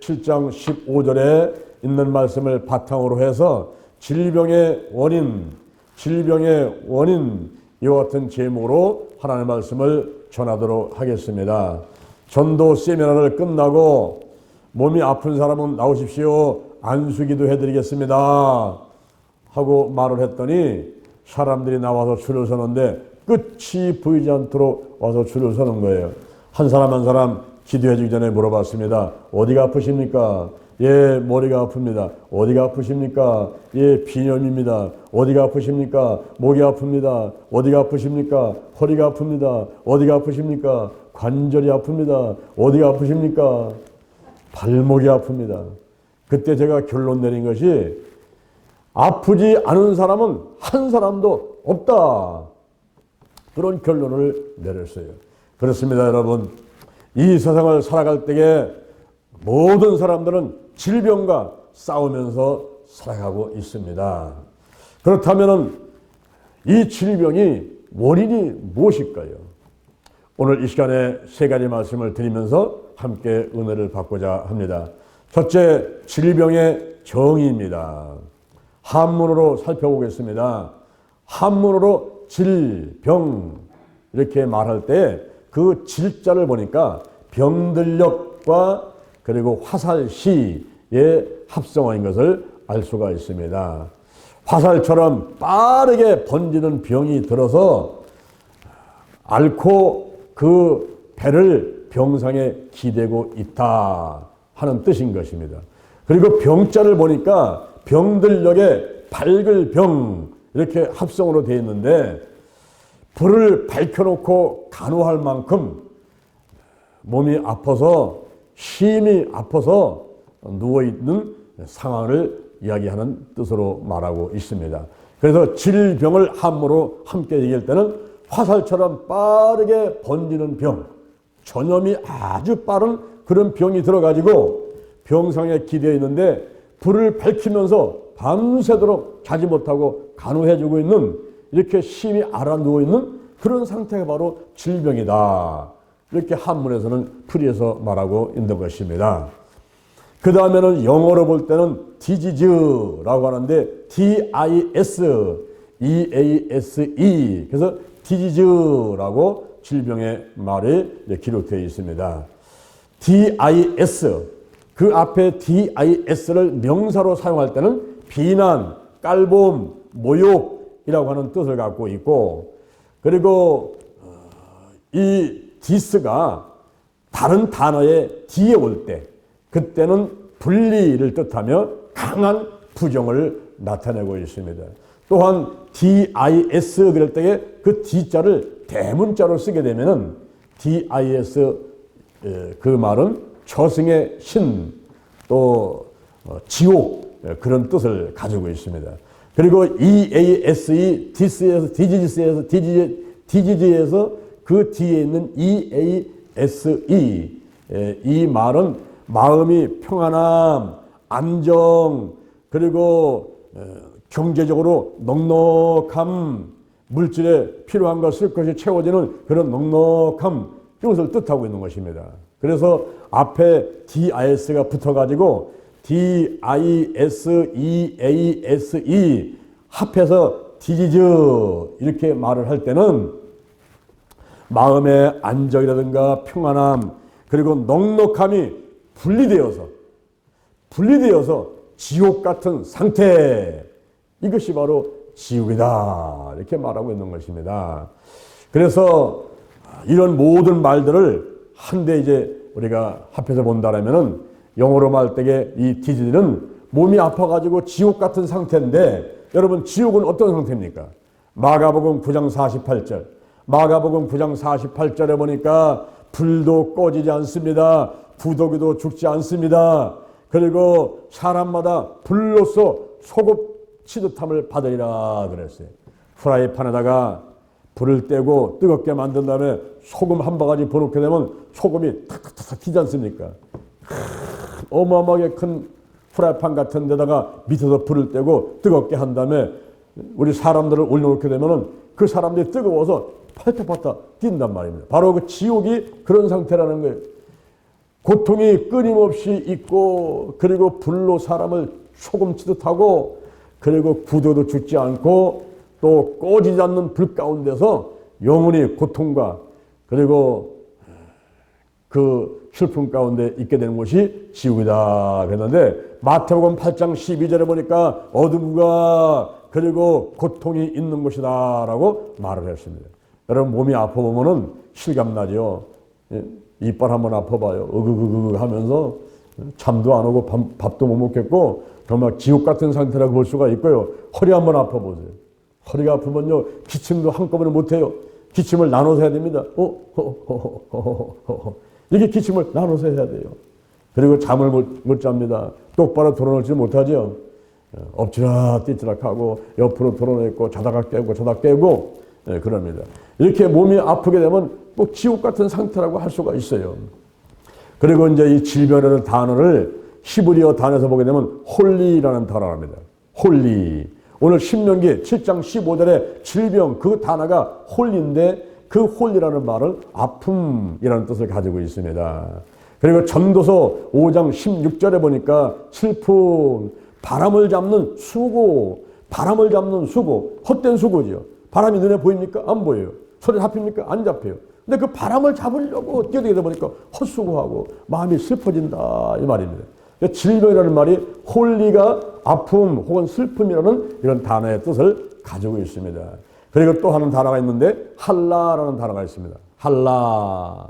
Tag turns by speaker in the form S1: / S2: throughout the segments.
S1: 7장 15절에 있는 말씀을 바탕으로 해서 질병의 원인 이와 같은 제목으로 하나님의 말씀을 전하도록 하겠습니다. 전도 세미나를 끝나고 몸이 아픈 사람은 나오십시오. 안수기도 해드리겠습니다 하고 말을 했더니 사람들이 나와서 줄을 서는데 끝이 보이지 않도록 와서 줄을 서는 거예요. 한 사람 한 사람 기도해 주기 전에 물어봤습니다. 어디가 아프십니까? 예, 머리가 아픕니다. 어디가 아프십니까? 예, 비염입니다. 어디가 아프십니까? 목이 아픕니다. 어디가 아프십니까? 허리가 아픕니다. 어디가 아프십니까? 관절이 아픕니다. 어디가 아프십니까? 발목이 아픕니다. 그때 제가 결론 내린 것이 아프지 않은 사람은 한 사람도 없다. 그런 결론을 내렸어요. 그렇습니다, 여러분. 이 세상을 살아갈 때에 모든 사람들은 질병과 싸우면서 살아가고 있습니다. 그렇다면 이 질병이 원인이 무엇일까요? 오늘 이 시간에 세 가지 말씀을 드리면서 함께 은혜를 받고자 합니다. 첫째, 질병의 정의입니다. 한문으로 살펴보겠습니다. 한문으로 질병 이렇게 말할 때 그 질자를 보니까 병들력과 그리고 화살시의 합성어인 것을 알 수가 있습니다. 화살처럼 빠르게 번지는 병이 들어서 앓고 그 배를 병상에 기대고 있다 하는 뜻인 것입니다. 그리고 병자를 보니까 병들력에 밝을 병 이렇게 합성으로 되어 있는데 불을 밝혀놓고 간호할 만큼 몸이 아파서 심히 아파서 누워있는 상황을 이야기하는 뜻으로 말하고 있습니다. 그래서 질병을 한문으로 함께 얘기할 때는 화살처럼 빠르게 번지는 병, 전염이 아주 빠른 그런 병이 들어가지고 병상에 기대어 있는데 불을 밝히면서 밤새도록 자지 못하고 간호해주고 있는 이렇게 심히 앓아 누워있는 그런 상태가 바로 질병이다. 이렇게 한문에서는 풀이해서 말하고 있는 것입니다. 그 다음에는 영어로 볼 때는 disease라고 하는데 D-I-S-E-A-S-E 그래서 disease라고 질병의 말이 기록되어 있습니다. D-I-S 그 앞에 D-I-S를 명사로 사용할 때는 비난, 깔봄, 모욕이라고 하는 뜻을 갖고 있고 그리고 이 디스가 다른 단어의 뒤에 올 때 그때는 분리를 뜻하며 강한 부정을 나타내고 있습니다. 또한 DIS 그럴 때에 그 D자를 대문자로 쓰게 되면은 DIS 그 말은 저승의 신 또 지옥 그런 뜻을 가지고 있습니다. 그리고 EASE 디지즈에서 그 뒤에 있는 EASE 이 말은 마음이 평안함, 안정 그리고 경제적으로 넉넉함 물질에 필요한 것 쓸 것이 채워지는 그런 넉넉함 이것을 뜻하고 있는 것입니다. 그래서 앞에 DIS가 붙어가지고 DISEASE 합해서 디지즈 이렇게 말을 할 때는 마음의 안정이라든가 평안함 그리고 넉넉함이 분리되어서 지옥 같은 상태 이것이 바로 지옥이다 이렇게 말하고 있는 것입니다. 그래서 이런 모든 말들을 한데 이제 우리가 합해서 본다라면은 영어로 말할 때에 이 디지는 몸이 아파가지고 지옥 같은 상태인데 여러분 지옥은 어떤 상태입니까? 마가복음 9장 48절 마가복음 9장 48절에 보니까 불도 꺼지지 않습니다. 부더기도 죽지 않습니다. 그리고 사람마다 불로서 소급 치듯함을 받으리라 그랬어요. 프라이팬에다가 불을 떼고 뜨겁게 만든 다음에 소금 한 바가지 부어놓게 되면 소금이 탁탁탁 튀지 않습니까? 어마어마하게 큰 프라이팬 같은 데다가 밑에서 불을 떼고 뜨겁게 한 다음에 우리 사람들을 올려놓게 되면은 그 사람들이 뜨거워서 팔딱팔딱 뛴단 말입니다. 바로 그 지옥이 그런 상태라는 거예요. 고통이 끊임없이 있고, 그리고 불로 사람을 초금치듯 하고, 그리고 구도도 죽지 않고 또 꺼지지 않는 불 가운데서 영원히 고통과 그리고 그 슬픔 가운데 있게 되는 것이 지옥이다 그랬는데, 마태복음 8장 12절에 보니까 어둠과 그리고 고통이 있는 것이다 라고 말을 했습니다. 여러분, 몸이 아파보면은 실감나죠. 이빨 한번 아파봐요. 으그그그 하면서 잠도 안 오고 밥도 못 먹겠고 정말 지옥 같은 상태라고 볼 수가 있고요. 허리 한번 아파보세요. 허리가 아프면요, 기침도 한꺼번에 못해요. 기침을 나눠서 해야 됩니다. 이렇게 기침을 나눠서 해야 돼요. 그리고 잠을 못 잡니다. 똑바로 돌아놓지 못하죠. 엎치락 뒤치락 하고 옆으로 돌아놓고 자다가 깨고 자다가 깨고 그럽니다. 이렇게 몸이 아프게 되면 꼭 지옥 같은 상태라고 할 수가 있어요. 그리고 이제 이 질병이라는 단어를 히브리어 단어에서 보게 되면 홀리라는 단어가 합니다. 홀리. 오늘 신명기 7장 15절에 질병 그 단어가 홀리인데, 그 홀리라는 말은 아픔이라는 뜻을 가지고 있습니다. 그리고 전도서 5장 16절에 보니까 슬픔, 바람을 잡는 수고, 바람을 잡는 수고, 헛된 수고지요. 바람이 눈에 보입니까? 안 보여요. 손에 잡힙니까? 안 잡혀요. 근데 그 바람을 잡으려고 뛰어다니다 보니까 헛수고하고 마음이 슬퍼진다 이 말입니다. 질병이라는 말이 홀리가 아픔 혹은 슬픔이라는 이런 단어의 뜻을 가지고 있습니다. 그리고 또 하는 단어가 있는데 할라라는 단어가 있습니다. 할라.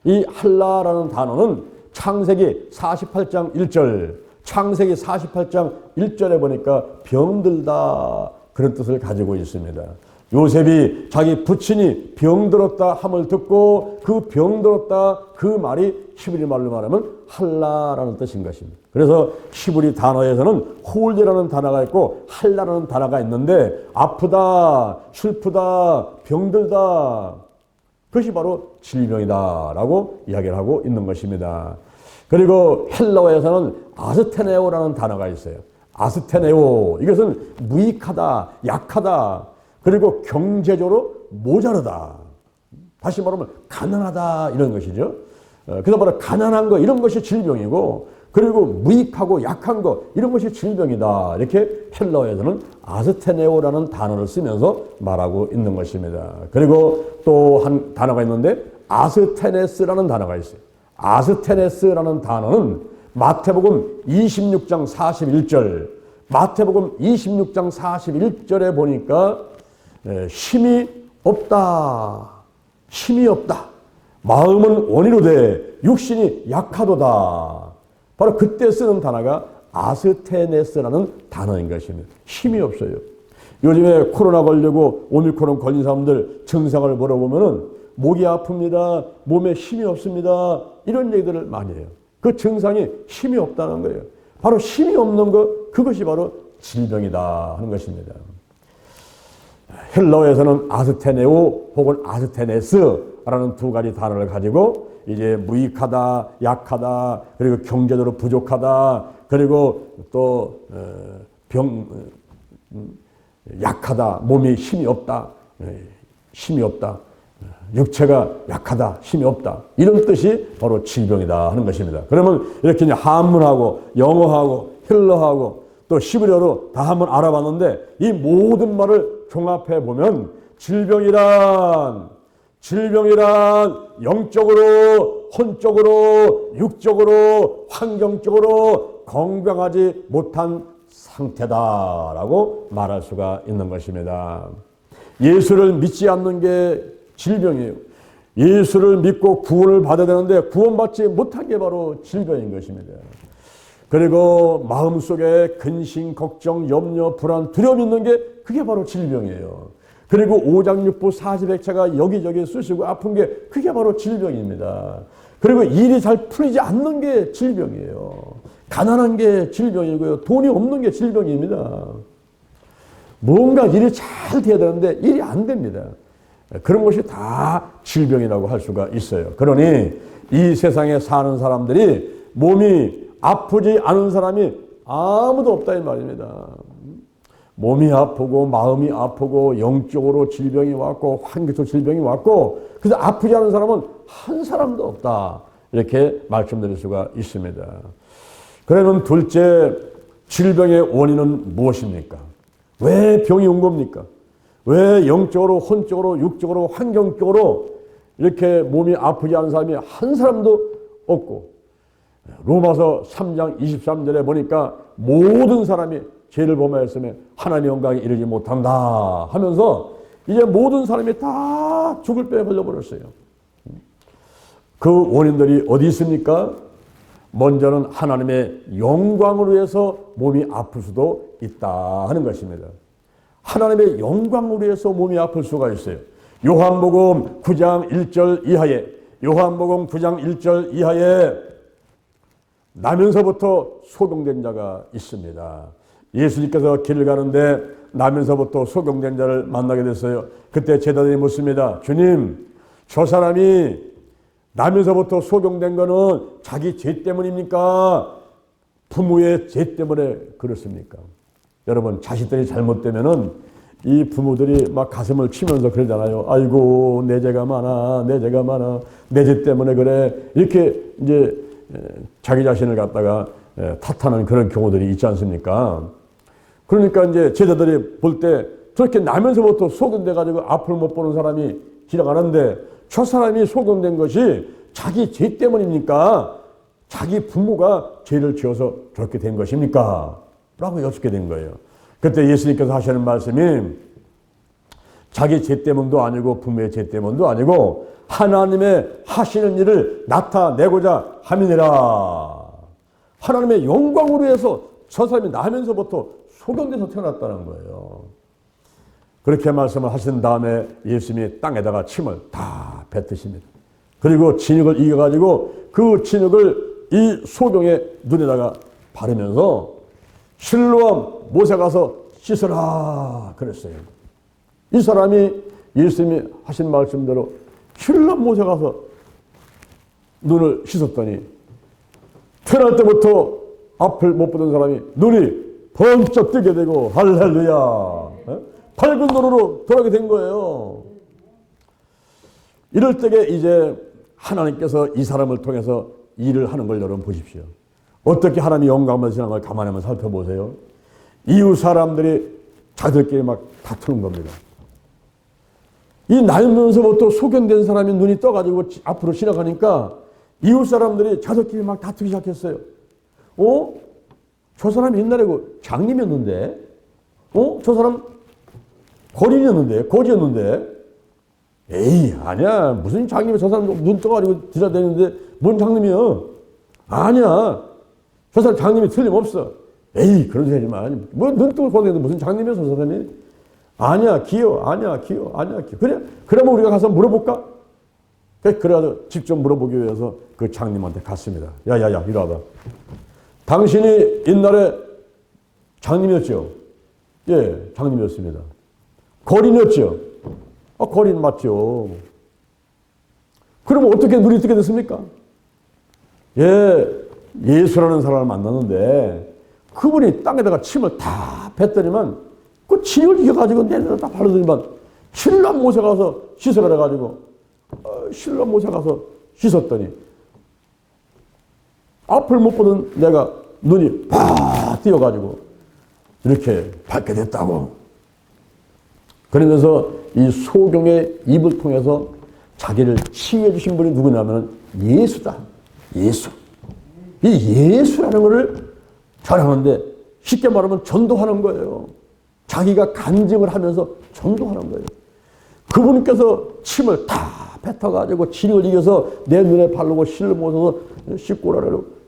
S1: 이 할라라는 단어는 창세기 48장 1절, 창세기 48장 1절에 보니까 병들다 그런 뜻을 가지고 있습니다. 요셉이 자기 부친이 병들었다 함을 듣고 그 병들었다 그 말이 히브리 말로 말하면 할라라는 뜻인 것입니다. 그래서 히브리 단어에서는 홀리라는 단어가 있고 할라라는 단어가 있는데, 아프다, 슬프다, 병들다, 그것이 바로 질병이다라고 이야기를 하고 있는 것입니다. 그리고 헬라어에서는 아스테네오라는 단어가 있어요. 아스테네오, 이것은 무익하다, 약하다, 그리고 경제적으로 모자르다, 다시 말하면 가난하다 이런 것이죠. 그래서 바로 가난한 거 이런 것이 질병이고, 그리고 무익하고 약한 거 이런 것이 질병이다, 이렇게 헬라어에서는 아스테네오라는 단어를 쓰면서 말하고 있는 것입니다. 그리고 또 한 단어가 있는데 아스테네스라는 단어가 있어요. 아스테네스라는 단어는 마태복음 26장 41절, 마태복음 26장 41절에 보니까 힘이 없다, 힘이 없다, 마음은 원이로되 육신이 약하도다. 바로 그때 쓰는 단어가 아스테네스라는 단어인 것입니다. 힘이 없어요. 요즘에 코로나 걸리고 오미크론 걸린 사람들 증상을 물어보면은 목이 아픕니다, 몸에 힘이 없습니다, 이런 얘기들을 많이 해요. 그 증상이 힘이 없다는 거예요. 바로 힘이 없는 것, 그것이 바로 질병이다 하는 것입니다. 헬라어에서는 아스테네오 혹은 아스테네스라는 두 가지 단어를 가지고 이제 무익하다, 약하다, 그리고 경제적으로 부족하다, 그리고 또 약하다, 몸에 힘이 없다, 힘이 없다, 육체가 약하다, 힘이 없다, 이런 뜻이 바로 질병이다 하는 것입니다. 그러면 이렇게 이제 한문하고 영어하고 헬라어하고 또 히브리어로 다 한번 알아봤는데, 이 모든 말을 종합해 보면 질병이란 영적으로, 혼적으로, 육적으로, 환경적으로 건강하지 못한 상태다라고 말할 수가 있는 것입니다. 예수를 믿지 않는 게 질병이에요. 예수를 믿고 구원을 받아야 되는데 구원받지 못한 게 바로 질병인 것입니다. 그리고 마음속에 근심, 걱정, 염려, 불안, 두려움 있는 게 그게 바로 질병이에요. 그리고 오장육부 40액체가 여기저기 쑤시고 아픈 게 그게 바로 질병입니다. 그리고 일이 잘 풀리지 않는 게 질병이에요. 가난한 게 질병이고요. 돈이 없는 게 질병입니다. 뭔가 일이 잘 돼야 되는데 일이 안 됩니다. 그런 것이 다 질병이라고 할 수가 있어요. 그러니 이 세상에 사는 사람들이 몸이 아프지 않은 사람이 아무도 없다 이 말입니다. 몸이 아프고 마음이 아프고 영적으로 질병이 왔고 환경적 질병이 왔고, 그래서 아프지 않은 사람은 한 사람도 없다. 이렇게 말씀드릴 수가 있습니다. 그러면 둘째, 질병의 원인은 무엇입니까? 왜 병이 온 겁니까? 왜 영적으로, 혼적으로, 육적으로, 환경적으로 이렇게 몸이 아프지 않은 사람이 한 사람도 없고, 로마서 3장 23절에 보니까 모든 사람이 죄를 범하였으며 하나님의 영광에 이르지 못한다 하면서 이제 모든 사람이 다 죽을 뼈에 걸려버렸어요. 그 원인들이 어디 있습니까? 먼저는 하나님의 영광을 위해서 몸이 아플 수도 있다 하는 것입니다. 하나님의 영광을 위해서 몸이 아플 수가 있어요. 요한복음 9장 1절 이하에, 요한복음 9장 1절 이하에 나면서부터 소경된 자가 있습니다. 예수님께서 길을 가는데 나면서부터 소경된 자를 만나게 됐어요. 그때 제자들이 묻습니다. 주님, 저 사람이 나면서부터 소경된 거는 자기 죄 때문입니까? 부모의 죄 때문에 그렇습니까? 여러분, 자식들이 잘못되면은 이 부모들이 막 가슴을 치면서 그러잖아요. 아이고, 내 죄가 많아, 내 죄가 많아, 내 죄 때문에 그래. 이렇게 이제 자기 자신을 갖다가 탓하는 그런 경우들이 있지 않습니까? 그러니까 이제 제자들이 볼 때 저렇게 나면서부터 소경돼가지고 앞을 못 보는 사람이 지나가는데 저 사람이 소경된 것이 자기 죄 때문입니까? 자기 부모가 죄를 지어서 저렇게 된 것입니까? 라고 여쭙게 된 거예요. 그때 예수님께서 하시는 말씀이 자기 죄 때문도 아니고 부모의 죄 때문도 아니고 하나님의 하시는 일을 나타내고자 함이니라. 하나님의 영광으로 해서 저 사람이 나면서부터 소경돼서 태어났다는 거예요. 그렇게 말씀을 하신 다음에 예수님이 땅에다가 침을 다 뱉으십니다. 그리고 진흙을 이겨가지고 그 진흙을 이 소경의 눈에다가 바르면서 실로암 못에 가서 씻으라 그랬어요. 이 사람이 예수님이 하신 말씀대로 실로암 못에 가서 눈을 씻었더니 태어날 때부터 앞을 못 보던 사람이 눈이 번쩍 뜨게 되고 할렐루야, 밝은 눈으로 돌아오게 된 거예요. 이럴 때에 이제 하나님께서 이 사람을 통해서 일을 하는 걸 여러분 보십시오. 어떻게 하나님이 영광을 받으시는 걸 가만히 한번 살펴보세요. 이웃 사람들이 자들끼리 막 다투는 겁니다. 이 나면서부터 소경된 사람이 눈이 떠가지고 앞으로 지나가니까 이웃 사람들이 자들끼리 막 다투기 시작했어요. 저 사람이 옛날에 그 장님이었는데, 저 사람 거린이었는데, 거지였는데, 에이, 아니야. 무슨 장님이 저 사람 눈 떠가지고 들여다니는데, 뭔 장님이야? 아니야. 저 사람 장님이 틀림없어. 에이, 그런 소리 하지 마. 뭐, 눈 뜨고 거리는데 무슨 장님이야, 저 사람이? 아니야, 기여. 아니야, 기여. 아니야, 기여. 그래? 그러면 우리가 가서 물어볼까? 그래가지고 직접 물어보기 위해서 그 장님한테 갔습니다. 야야야, 이리 와봐. 당신이 옛날에 장님이었죠? 예, 장님이었습니다. 거린이었죠? 거린 맞죠. 그러면 어떻게 눈이 뜨게 됐습니까? 예, 예수라는 사람을 만났는데 그분이 땅에다가 침을 다 뱉더니만 그 침을 이겨가지고 내려다 다 바르더니만 신랑 못에 가서 씻으라 그래가지고 신랑 못에 가서 씻었더니 앞을 못 보던 내가 눈이 팍 띄어가지고 이렇게 밝게 됐다고. 그러면서 이 소경의 입을 통해서 자기를 치유해 주신 분이 누구냐면 예수다. 예수. 이 예수라는 것을 전하는데 쉽게 말하면 전도하는 거예요. 자기가 간증을 하면서 전도하는 거예요. 그분께서 침을 다 뱉어가지고 진흙을 이겨서 내 눈에 바르고 실을 묻어서 씻고 오라고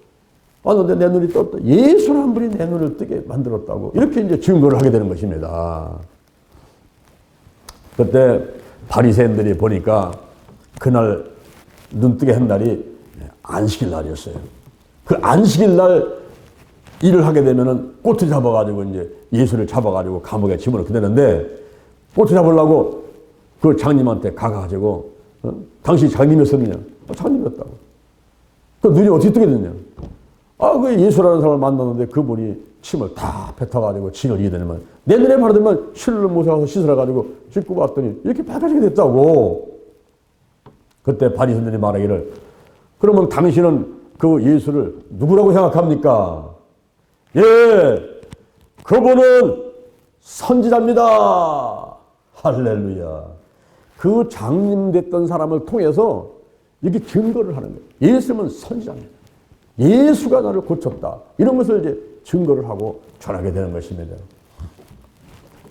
S1: 왔는데 내 눈이 떴다. 예수라는 분이 내 눈을 뜨게 만들었다고. 이렇게 이제 증거를 하게 되는 것입니다. 그때 바리새인들이 보니까 그날 눈 뜨게 한 날이 안식일 날이었어요. 그 안식일 날 일을 하게 되면은 꼬투리 잡아가지고 이제 예수를 잡아가지고 감옥에 집어넣게 되는데 꼬투리 잡으려고 그 장님한테 가가지고 당신이 장님이었었느냐? 장님이었다고. 그 눈이 어떻게 뜨게 됐냐? 그 예수라는 사람을 만났는데 그분이 침을 다 뱉어가지고 진을 이게 되면 내 눈에 바르더만 실로 모셔서 씻으라가지고 씻고 왔더니 이렇게 밝아지게 됐다고. 그때 바리새인들이 말하기를 그러면 당신은 그 예수를 누구라고 생각합니까? 예, 그분은 선지자입니다. 할렐루야. 그 장님됐던 사람을 통해서 이렇게 증거를 하는 거예요. 예수는 선지자입니다. 예수가 나를 고쳤다. 이런 것을 이제 증거를 하고 전하게 되는 것입니다.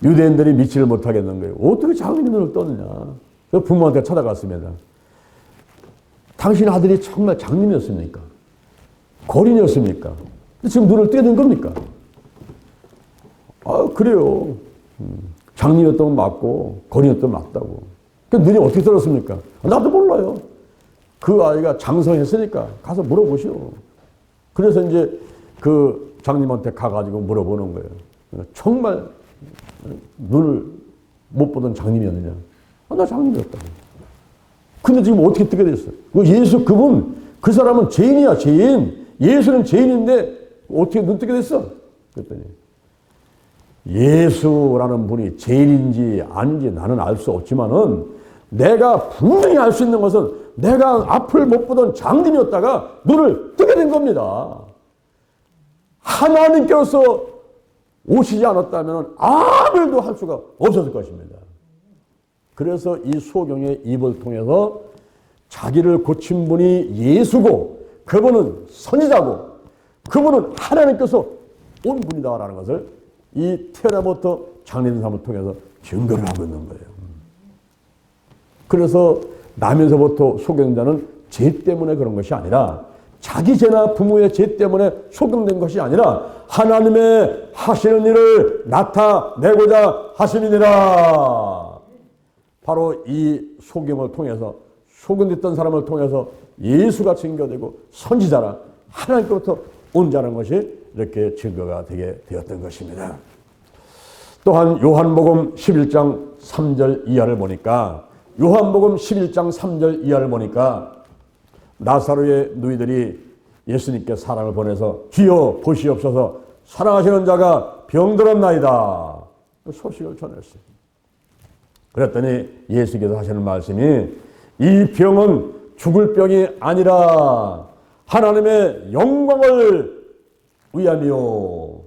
S1: 유대인들이 믿지를 못하겠는 거예요. 어떻게 장님의 눈을 떴느냐. 그래서 부모한테 찾아갔습니다. 당신 아들이 정말 장님이었습니까? 거린이었습니까? 지금 눈을 뜨는 겁니까? 아, 그래요. 장님이었던 건 맞고 거린이었던 건 맞다고. 그 눈이 어떻게 들었습니까? 나도 몰라요. 그 아이가 장성했으니까 가서 물어보시오. 그래서 이제 그 장님한테 가가지고 물어보는 거예요. 정말 눈을 못 보던 장님이었느냐? 아, 나 장님이었다고. 근데 지금 어떻게 뜨게 됐어? 예수 그분, 그 사람은 죄인이야, 죄인. 예수는 죄인인데 어떻게 눈 뜨게 됐어? 그랬더니 예수라는 분이 죄인인지 아닌지 나는 알 수 없지만은 내가 분명히 알 수 있는 것은 내가 앞을 못 보던 장님이었다가 눈을 뜨게 된 겁니다. 하나님께서 오시지 않았다면 아무 일도 할 수가 없었을 것입니다. 그래서 이 소경의 입을 통해서 자기를 고친 분이 예수고 그분은 선지자고 그분은 하나님께서 온 분이다라는 것을 이 테라부터 장례사람을 통해서 증거를 하고 있는 거예요. 그래서 나면서부터 소경자는 죄 때문에 그런 것이 아니라 자기 죄나 부모의 죄 때문에 소경된 것이 아니라 하나님의 하시는 일을 나타내고자 하심이니라. 바로 이 소경을 통해서 소경됐던 사람을 통해서 예수가 증거되고 선지자라 하나님께로부터 온 자라는 것이 이렇게 증거가 되게 되었던 것입니다. 또한 요한복음 11장 3절 이하를 보니까 요한복음 11장 3절 이하를 보니까 나사로의 누이들이 예수님께 사람을 보내서 주여 보시옵소서 사랑하시는 자가 병들었나이다. 그 소식을 전했어요. 그랬더니 예수께서 하시는 말씀이 이 병은 죽을 병이 아니라 하나님의 영광을 위함이요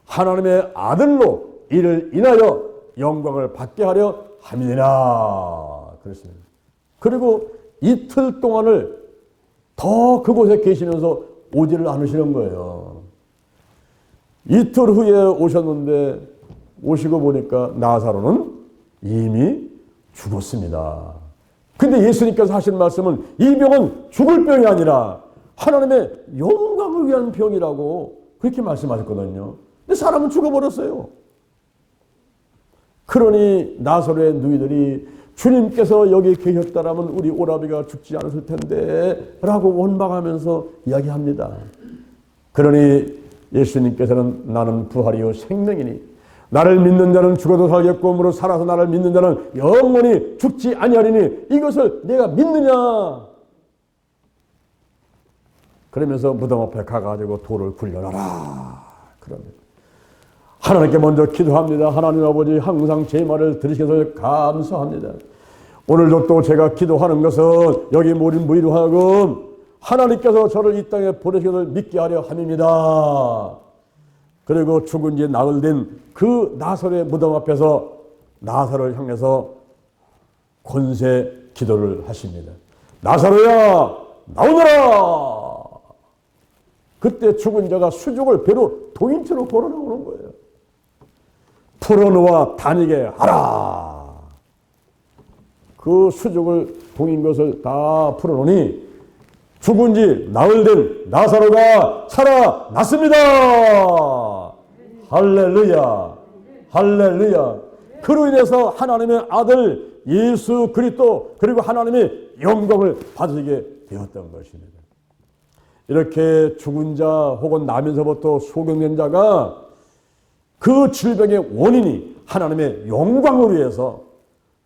S1: 하나님의 아들로 이를 인하여 영광을 받게 하려 함이니라 그랬습니다. 그리고 이틀 동안을 더 그곳에 계시면서 오지를 않으시는 거예요. 이틀 후에 오셨는데 오시고 보니까 나사로는 이미 죽었습니다. 근데 예수님께서 하신 말씀은 이 병은 죽을 병이 아니라 하나님의 영광을 위한 병이라고 그렇게 말씀하셨거든요. 근데 사람은 죽어버렸어요. 그러니 나사로의 누이들이 주님께서 여기 계셨다라면 우리 오라비가 죽지 않았을 텐데 라고 원망하면서 이야기합니다. 그러니 예수님께서는 나는 부활이요 생명이니 나를 믿는 자는 죽어도 살겠고 무릇 살아서 나를 믿는 자는 영원히 죽지 아니하리니 이것을 내가 믿느냐. 그러면서 무덤 앞에 가가지고 돌을 굴려놔라 그럽니다. 하나님께 먼저 기도합니다. 하나님 아버지 항상 제 말을 들으셔서 감사합니다. 오늘도 또 제가 기도하는 것은 여기 모인 무리로 하여금 하나님께서 저를 이 땅에 보내셔서 믿게 하려 함입니다. 그리고 죽은 지 나흘 된 그 나사로의 무덤 앞에서 나사로를 향해서 권세 기도를 하십니다. 나사로야 나오너라. 그때 죽은 자가 수족을 배로 동인처럼 걸어 나오는 거예요. 풀어놓아 다니게 하라. 그 수족을 동인 것을 다 풀어놓으니 죽은 지 나흘 된 나사로가 살아났습니다. 할렐루야. 할렐루야. 그로 인해서 하나님의 아들 예수 그리스도 그리고 하나님의 영광을 받으시게 되었던 것입니다. 이렇게 죽은 자 혹은 나면서부터 소경된 자가 그 질병의 원인이 하나님의 영광을 위해서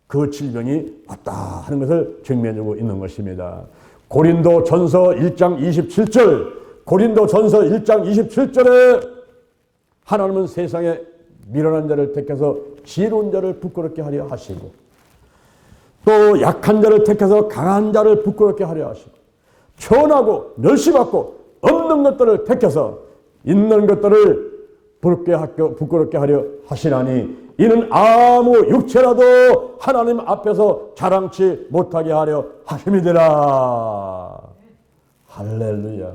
S1: 그 질병이 왔다 하는 것을 증명하고 있는 것입니다. 고린도 전서 1장 27절 고린도 전서 1장 27절에 하나님은 세상에 미련한 자를 택해서 지혜로운 자를 부끄럽게 하려 하시고 또 약한 자를 택해서 강한 자를 부끄럽게 하려 하시고 천하고 멸시받고 없는 것들을 택해서 있는 것들을 부끄럽게 하려 하시나니 이는 아무 육체라도 하나님 앞에서 자랑치 못하게 하려 하심이니라. 할렐루야.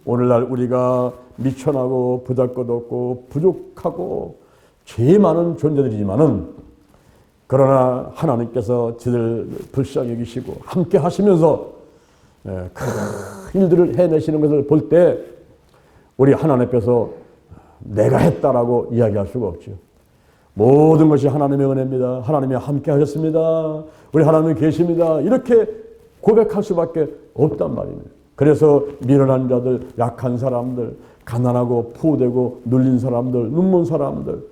S1: 오늘날 우리가 미천하고 부잘것없고 부족하고 죄 많은 존재들이지만은 그러나 하나님께서 저들 불쌍히 여기시고 함께 하시면서 큰 일들을 해내시는 것을 볼 때 우리 하나님 앞에서 내가 했다라고 이야기할 수가 없죠. 모든 것이 하나님의 은혜입니다. 하나님이 함께 하셨습니다. 우리 하나님이 계십니다. 이렇게 고백할 수밖에 없단 말입니다. 그래서 미련한 자들, 약한 사람들, 가난하고 포되고 눌린 사람들, 눈먼 사람들,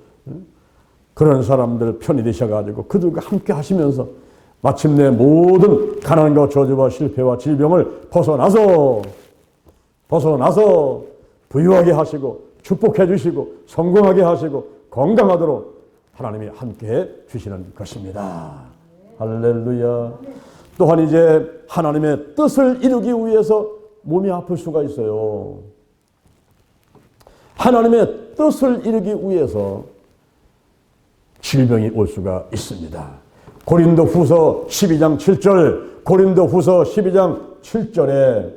S1: 그런 사람들 편이 되셔가지고 그들과 함께 하시면서 마침내 모든 가난과 저주와 실패와 질병을 벗어나서 부유하게 하시고 축복해 주시고 성공하게 하시고 건강하도록 하나님이 함께해 주시는 것입니다. 할렐루야. 또한 이제 하나님의 뜻을 이루기 위해서 몸이 아플 수가 있어요. 하나님의 뜻을 이루기 위해서 질병이 올 수가 있습니다. 고린도후서 12장 7절, 고린도후서 12장 7절에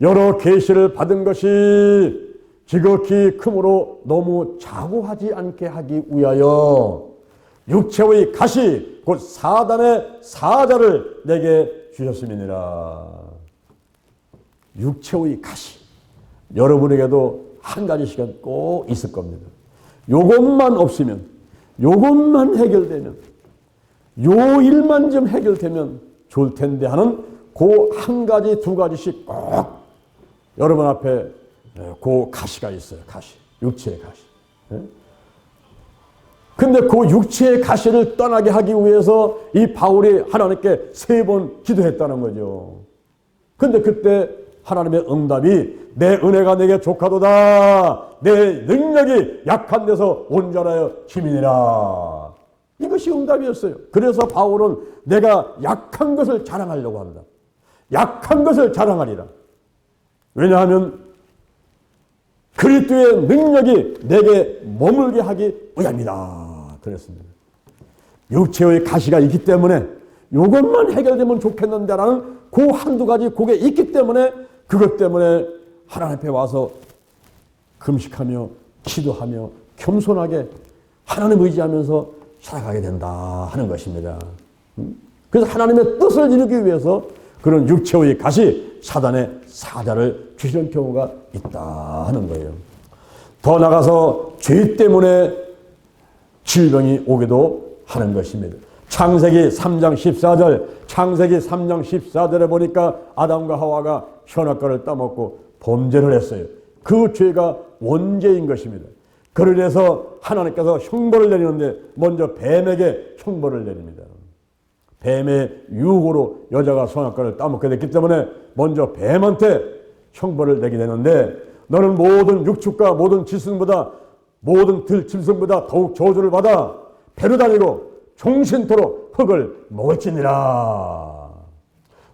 S1: 여러 계시를 받은 것이 지극히 크므로 너무 자고하지 않게 하기 위하여 육체의 가시 곧 사단의 사자를 내게 주셨음이니라. 육체의 가시, 여러분에게도 한 가지씩은 꼭 있을 겁니다. 요것만 없으면, 요것만 해결되면, 요 일만 좀 해결되면 좋을 텐데 하는 그 한 가지 두 가지씩 꼭 여러분 앞에 그 가시가 있어요. 가시, 육체의 가시. 근데 그 육체의 가시를 떠나게 하기 위해서 이 바울이 하나님께 3번 기도했다는 거죠. 근데 그때 하나님의 응답이 내 은혜가 내게 족하도다. 내 능력이 약한 데서 온전하여 짐이니라. 이것이 응답이었어요. 그래서 바울은 내가 약한 것을 자랑하려고 한다. 약한 것을 자랑하리라. 왜냐하면 그리스도의 능력이 내게 머물게 하기 위함이다. 그랬습니다. 육체의 가시가 있기 때문에 이것만 해결되면 좋겠는데라는 그 한두 가지 그게 있기 때문에 그것 때문에 하나님 앞에 와서 금식하며 기도하며 겸손하게 하나님 의지하면서 살아가게 된다 하는 것입니다. 그래서 하나님의 뜻을 이루기 위해서 그런 육체의 가시, 사단의 사자를 주시는 경우가 있다 하는 거예요. 더 나가서 죄 때문에 질병이 오기도 하는 것입니다. 창세기 3장 14절, 창세기 3장 14절에 보니까 아담과 하와가 선악과를 따먹고 범죄를 했어요. 그 죄가 원죄인 것입니다. 그래서 하나님께서 형벌을 내리는데 먼저 뱀에게 형벌을 내립니다. 뱀의 유혹으로 여자가 선악과를 따먹게 됐기 때문에 먼저 뱀한테 형벌을 내게 되는데 너는 모든 육축과 모든 짐승보다 모든 들짐승보다 더욱 저주를 받아 배로 다니고 종신토록 흙을 먹을지니라.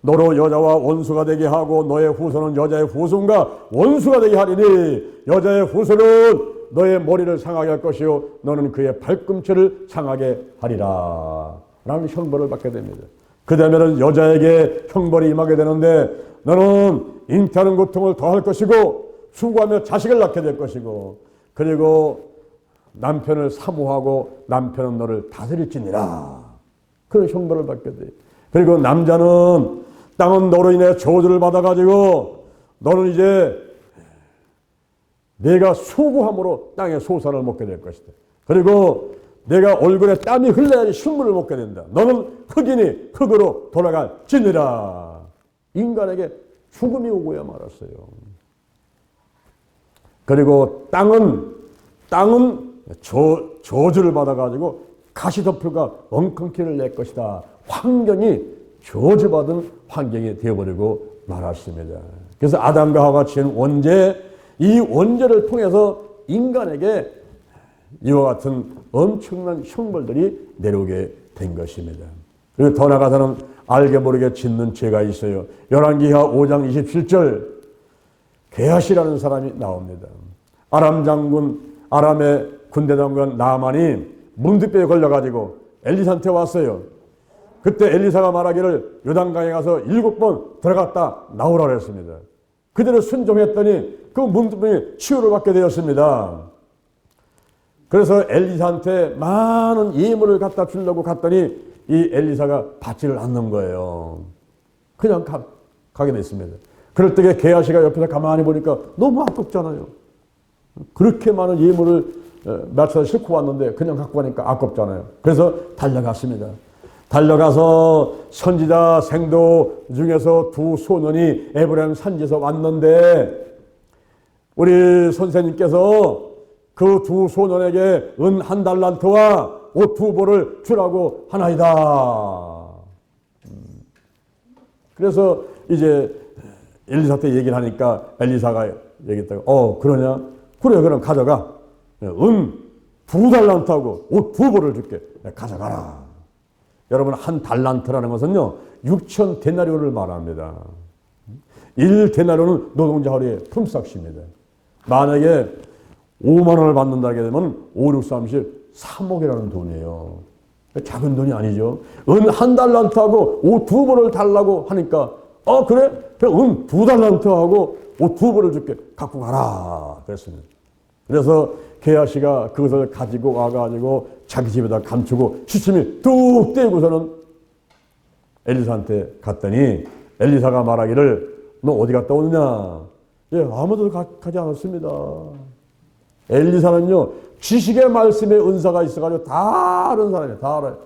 S1: 너로 여자와 원수가 되게 하고 너의 후손은 여자의 후손과 원수가 되게 하리니 여자의 후손은 너의 머리를 상하게 할 것이요 너는 그의 발꿈치를 상하게 하리라 라는 형벌을 받게 됩니다. 그 다음에는 여자에게 형벌이 임하게 되는데 너는 잉태하는 고통을 더할 것이고 수고하며 자식을 낳게 될 것이고 그리고 남편을 사모하고 남편은 너를 다스릴지니라. 그런 형벌을 받게 돼. 그리고 남자는 땅은 너로 인해 저주를 받아가지고 너는 이제 내가 수고함으로 땅의 소산을 먹게 될 것이다. 그리고 내가 얼굴에 땀이 흘러야지 식물을 먹게 된다. 너는 흙이니 흙으로 돌아갈지니라. 인간에게 죽음이 오고야 말았어요. 그리고 땅은 저주를 받아가지고 가시덤불과 엉겅퀴를 낼 것이다. 환경이 저주받은 환경이 되어버리고 말았습니다. 그래서 아담과 하와가 지은 원죄, 이 원죄를 통해서 인간에게 이와 같은 엄청난 형벌들이 내려오게 된 것입니다. 그리고 더 나아가서는 알게 모르게 짓는 죄가 있어요. 열왕기하 5장 27절 게하시라는 사람이 나옵니다. 아람 장군, 아람의 군대 장군 나만이 문득병에 걸려가지고 엘리사한테 왔어요. 그때 엘리사가 말하기를 요단강에 가서 7번 들어갔다 나오라 그랬습니다. 그대로 순종했더니 그 문득병이 치유를 받게 되었습니다. 그래서 엘리사한테 많은 예물을 갖다 주려고 갔더니 이 엘리사가 받지를 않는 거예요. 그냥 가게 됐습니다. 그럴 때 게하시가 옆에서 가만히 보니까 너무 아깝잖아요. 그렇게 많은 예물을 며칠 싣고 왔는데 그냥 갖고 가니까 아깝잖아요. 그래서 달려갔습니다. 달려가서 선지자 생도 중에서 두 소년이 에브라임 산지에서 왔는데 우리 선생님께서 그 두 소년에게 은 1달란트와 옷 2벌을 주라고 하나이다. 그래서 이제 엘리사한테 얘기를 하니까 엘리사가 얘기했다고 그러냐? 그래 그럼 가져가. 은 2달란트하고 옷 2벌을 줄게. 가져가라. 여러분 1달란트라는 것은요 6천 데나리온을 말합니다. 1데나리온은 노동자 하루의 품삯입니다. 만약에 5만 원을 받는다게 되면 5, 6, 30, 3억이라는 돈이에요. 작은 돈이 아니죠. 은 1달란트하고 옷 2벌을 달라고 하니까 그래? 그럼 은 2달란트하고 옷 2벌을 줄게. 갖고 가라. 그랬습니다. 그래서 게하시가 그것을 가지고 와가지고 자기 집에다 감추고 시침이 뚝 떼고서는 엘리사한테 갔더니 엘리사가 말하기를 너 어디 갔다 오느냐? 예, 아무도 가지 않았습니다. 엘리사는요 지식의 말씀에 은사가 있어가지고 다 아는 사람이에요. 다 알아요.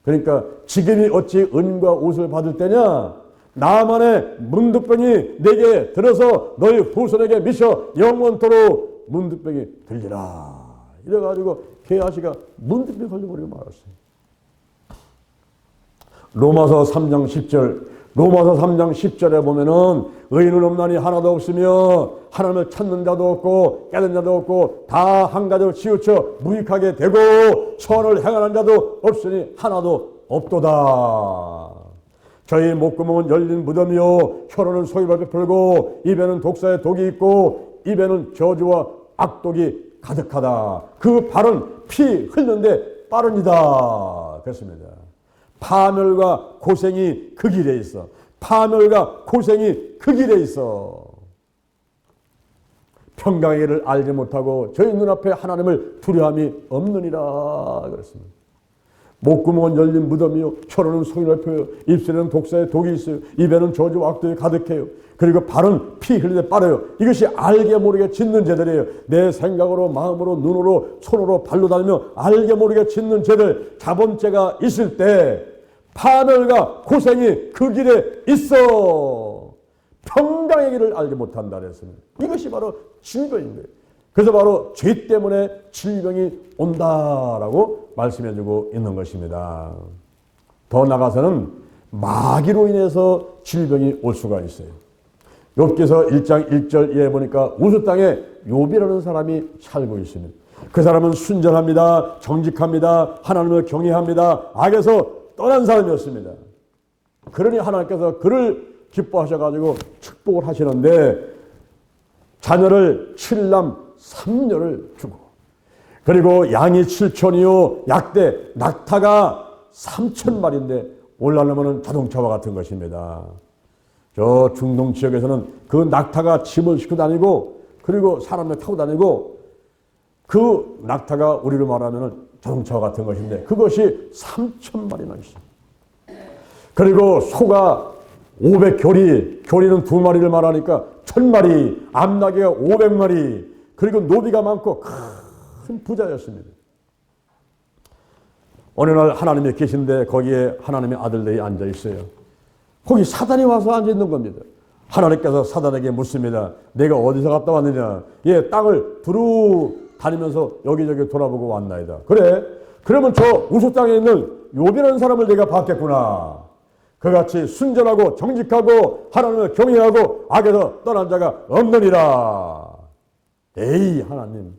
S1: 그러니까 지금이 어찌 은과 옷을 받을 때냐? 나만의 문득병이 내게 들어서 너희 후손에게 미쳐 영원토록 문득병이 들리라. 이래가지고 게하시가 문득병 걸려버리고 말았어요. 로마서 3장 10절에 보면은 의인은 없나니 하나도 없으며 하나님을 찾는 자도 없고 깨닫는 자도 없고 다 한 가지로 치우쳐 무익하게 되고 선을 행하는 자도 없으니 하나도 없도다. 저희 목구멍은 열린 무덤이요 혀로는 소유를 베풀고 입에는 독사의 독이 있고 입에는 저주와 악독이 가득하다. 그 발은 피 흘는데 빠릅니다. 그렇습니다. 파멸과 고생이 그 길에 있어. 파멸과 고생이 그 길에 있어. 평강의 길을 알지 못하고 저희 눈앞에 하나님을 두려움이 없느니라 그랬습니다. 목구멍은 열린 무덤이요 혀로는 소리를 펴요 입술에는 독사의 독이 있어요 입에는 저주와 악독이 가득해요 그리고 발은 피 흘리듯 빠르요. 이것이 알게 모르게 짓는 죄들이에요. 내 생각으로 마음으로 눈으로 손으로 발로 다니며 알게 모르게 짓는 죄들 자본죄가 있을 때 파멸과 고생이 그 길에 있어. 평강의 길을 알지 못한다 그랬습니다. 이것이 바로 질병인 거예요. 그래서 바로 죄 때문에 질병이 온다라고 말씀해주고 있는 것입니다. 더 나아가서는 마귀로 인해서 질병이 올 수가 있어요. 욥기서 1장 1절에 보니까 우스 땅에 욥이라는 사람이 살고 있습니다. 그 사람은 순전합니다. 정직합니다. 하나님을 경외합니다. 악에서 떠난 사람이었습니다. 그러니 하나님께서 그를 기뻐하셔가지고 축복을 하시는데 자녀를 7남 3녀를 주고 그리고 양이 7천이요 약대 낙타가 3,000마리인데 올라오면 자동차와 같은 것입니다. 저 중동 지역에서는 그 낙타가 짐을 싣고 다니고 그리고 사람을 타고 다니고 그 낙타가 우리로 말하면 자동차와 같은 것인데 그것이 3,000마리나 있습니다. 그리고 소가 500교리, 교리는 2마리를 말하니까 1,000마리, 암나귀가 500마리, 그리고 노비가 많고 큰 부자였습니다. 어느 날 하나님이 계신데 거기에 하나님의 아들들이 앉아 있어요. 거기 사단이 와서 앉아 있는 겁니다. 하나님께서 사단에게 묻습니다. 내가 어디서 갔다 왔느냐? 예, 땅을 두루 다니면서 여기저기 돌아보고 왔나이다. 그래? 그러면 저 우수 땅에 있는 욥이라는 사람을 내가 봤겠구나. 그같이 순전하고 정직하고 하나님을 경외하고 악에서 떠난 자가 없느니라. 에이 하나님,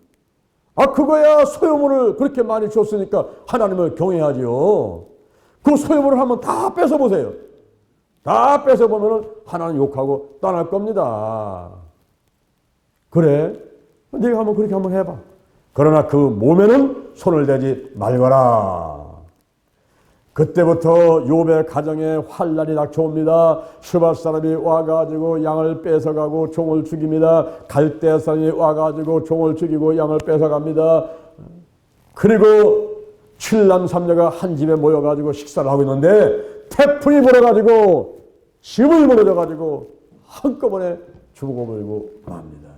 S1: 그거야 소유물을 그렇게 많이 줬으니까 하나님을 경외하지요. 그 소유물을 한번 다 뺏어보세요. 다 뺏어보면 하나님 욕하고 떠날 겁니다. 그래? 네가 한번 그렇게 한번 해봐. 그러나 그 몸에는 손을 대지 말거라. 그때부터 욥의 가정에 환난이 닥쳐옵니다. 슈바 사람이 와가지고 양을 뺏어가고 종을 죽입니다. 갈대 사람이 와가지고 종을 죽이고 양을 뺏어갑니다. 그리고 7남 3녀가 한 집에 모여가지고 식사를 하고 있는데 태풍이 불어가지고 집을 무너져가지고 한꺼번에 죽어버리고 맙니다.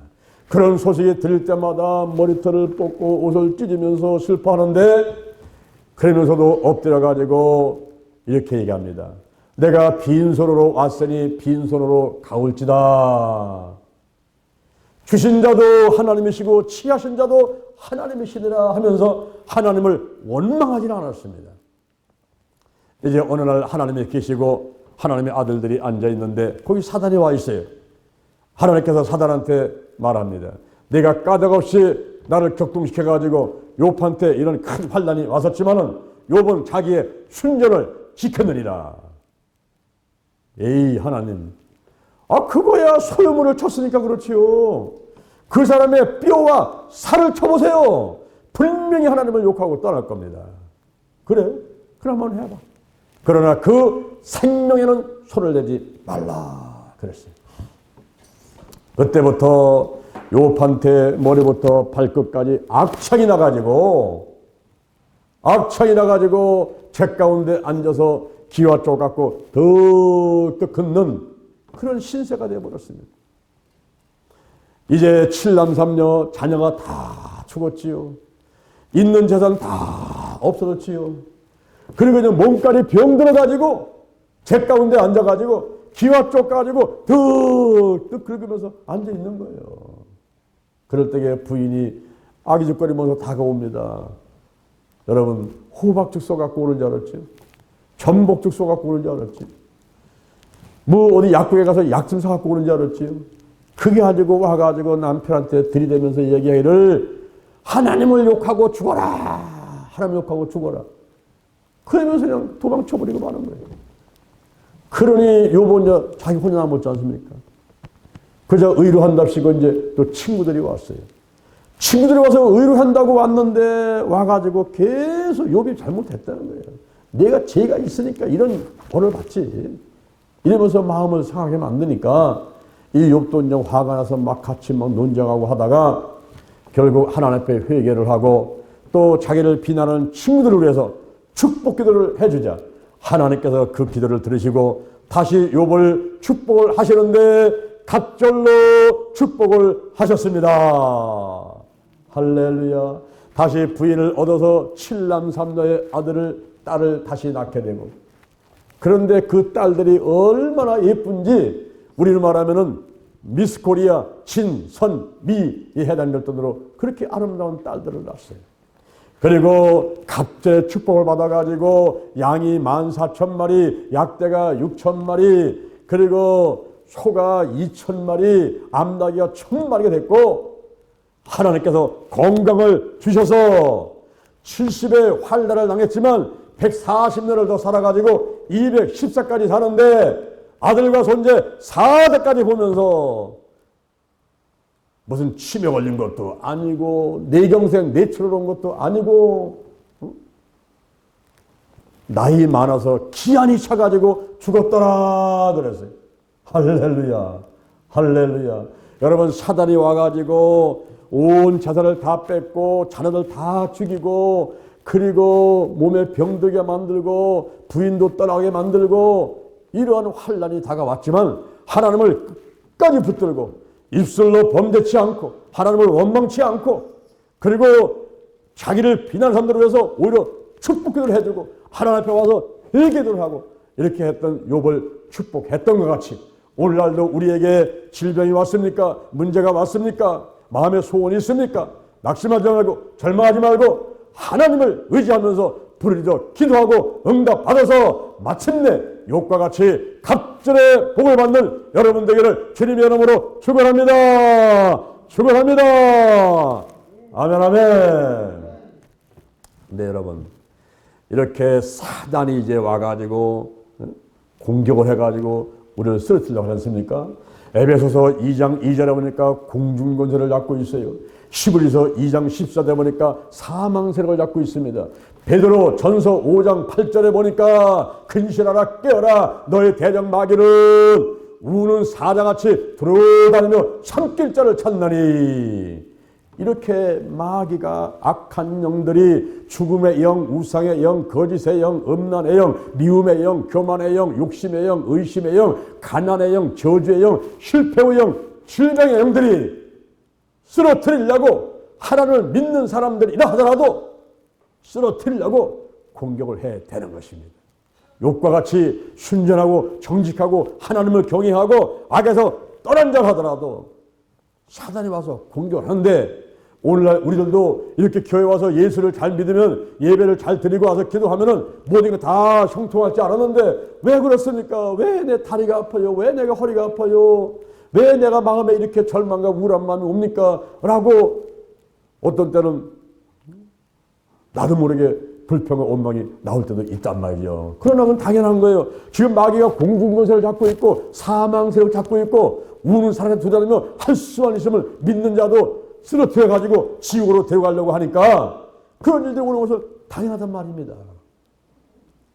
S1: 그런 소식이 들릴 때마다 머리털을 뽑고 옷을 찢으면서 슬퍼하는데 그러면서도 엎드려가지고 이렇게 얘기합니다. 내가 빈손으로 왔으니 빈손으로 가올지다. 주신 자도 하나님이시고 취하신 자도 하나님이시니라 하면서 하나님을 원망하지는 않았습니다. 이제 어느 날 하나님이 계시고 하나님의 아들들이 앉아 있는데 거기 사단이 와 있어요. 하나님께서 사단한테 말합니다. 내가 까닭없이 나를 격동시켜가지고 욥한테 이런 큰 환난이 왔었지만은 욥은 자기의 순전을 지켰느니라. 에이 하나님, 그거야 소유물을 쳤으니까 그렇지요. 그 사람의 뼈와 살을 쳐보세요. 분명히 하나님을 욕하고 떠날 겁니다. 그래? 그럼 한번 해봐. 그러나 그 생명에는 손을 대지 말라 그랬어요. 그때부터 욥한테 머리부터 발끝까지 악창이 나가지고 책 가운데 앉아서 기와 쪽 갖고 득득 긋는 그런 신세가 되어버렸습니다. 이제 7남 3녀 자녀가 다 죽었지요. 있는 재산 다 없어졌지요. 그리고 이제 몸깔이 병들어가지고 책 가운데 앉아가지고 기와 쪽 가지고 득득 긁으면서 앉아 있는 거예요. 그럴 때에 부인이 아기죽거리면서 다가옵니다. 여러분 호박죽 쏘갖고 오는 줄 알았죠? 전복죽 쏘갖고 오는 줄 알았지? 뭐 어디 약국에 가서 약 좀 사갖고 오는 줄 알았지? 그게 가지고 와가지고 남편한테 들이대면서 얘기하기를 하나님을 욕하고 죽어라. 하나님 욕하고 죽어라. 그러면서 그냥 도망쳐버리고 마는 거예요. 그러니 요번 자기 혼자 남았지 않습니까? 그저 의로한답시고 이제 또 친구들이 왔어요. 친구들이 와서 의로한다고 왔는데 와가지고 계속 욥이 잘못했다는 거예요. 내가 죄가 있으니까 이런 벌을 받지. 이러면서 마음을 상하게 만드니까 이 욥도 이제 화가 나서 막 같이 막 논쟁하고 하다가 결국 하나님 앞에 회개를 하고 또 자기를 비난하는 친구들을 위해서 축복 기도를 해주자. 하나님께서 그 기도를 들으시고 다시 욥을 축복을 하시는데 갑절로 축복을 하셨습니다. 할렐루야. 다시 부인을 얻어서 7남 3녀의 딸을 다시 낳게 되고 그런데 그 딸들이 얼마나 예쁜지 우리로 말하면은 미스 코리아 진, 선, 미에 해당될 정도로 그렇게 아름다운 딸들을 낳았어요. 그리고 갑절의 축복을 받아가지고 양이 14,000마리, 약대가 6,000마리, 그리고 소가 2,000마리, 암나귀가 1,000마리가 됐고 하나님께서 건강을 주셔서 70의 환난을 당했지만 140년을 더 살아가지고 214까지 사는데 아들과 손재 4대까지 보면서 무슨 치매 걸린 것도 아니고 뇌경색 뇌출혈 온 것도 아니고 나이 많아서 기한이 차가지고 죽었더라 그랬어요. 할렐루야. 할렐루야. 여러분 사단이 와가지고 온 재산을 다 뺏고 자녀들 다 죽이고 그리고 몸에 병들게 만들고 부인도 떠나게 만들고 이러한 환난이 다가왔지만 하나님을 끝까지 붙들고 입술로 범죄치 않고 하나님을 원망치 않고 그리고 자기를 비난하는 사람들을 위해서 오히려 축복기도를 해주고 하나님 앞에 와서 회개를 하고 이렇게 했던 욥을 축복했던 것 같이 오늘날도 우리에게 질병이 왔습니까? 문제가 왔습니까? 마음의 소원이 있습니까? 낙심하지 말고 절망하지 말고 하나님을 의지하면서 부르짖어 기도하고 응답받아서 마침내 욥과 같이 갑절의 복을 받는 여러분 되기를 주님의 이름으로 축원합니다. 축원합니다. 아멘 아멘. 네 여러분 이렇게 사단이 이제 와가지고 공격을 해가지고 우리를 쓰러뜨리려고 하지 않습니까? 에베소서 2장 2절에 보니까 공중권세를 잡고 있어요. 히브리서 2장 14절에 보니까 사망세력을 잡고 있습니다. 베드로 전서 5장 8절에 보니까 근신하라 깨어라 너의 대적 마귀는 우는 사자같이 들어다니며 삼킬 자를 찾나니. 이렇게 마귀가 악한 영들이 죽음의 영, 우상의 영, 거짓의 영, 음란의 영, 미움의 영, 교만의 영, 욕심의 영, 의심의 영, 가난의 영, 저주의 영, 실패의 영, 질병의 영들이 쓰러뜨리려고 하나님을 믿는 사람들이라 하더라도 쓰러뜨리려고 공격을 해야 되는 것입니다. 욥과 같이 순전하고 정직하고 하나님을 경외하고 악에서 떠난 자 하더라도 사단이 와서 공격을 하는데, 오늘날 우리들도 이렇게 교회 와서 예수를 잘 믿으면 예배를 잘 드리고 와서 기도하면은 모든 게 다 형통하지 않았는데 왜 그렇습니까? 왜 내 다리가 아파요? 왜 내가 허리가 아파요? 왜 내가 마음에 이렇게 절망과 우울한 마음이 옵니까? 라고 어떤 때는 나도 모르게 불평과 원망이 나올 때도 있단 말이죠. 그러나 그건 당연한 거예요. 지금 마귀가 공중권세를 잡고 있고 사망세력을 잡고 있고 우는 사람에 두다니며 할 수만 있음을 믿는 자도 쓰러뜨려가지고 지옥으로 데려가려고 하니까 그런 일들이 오는 것은 당연하단 말입니다.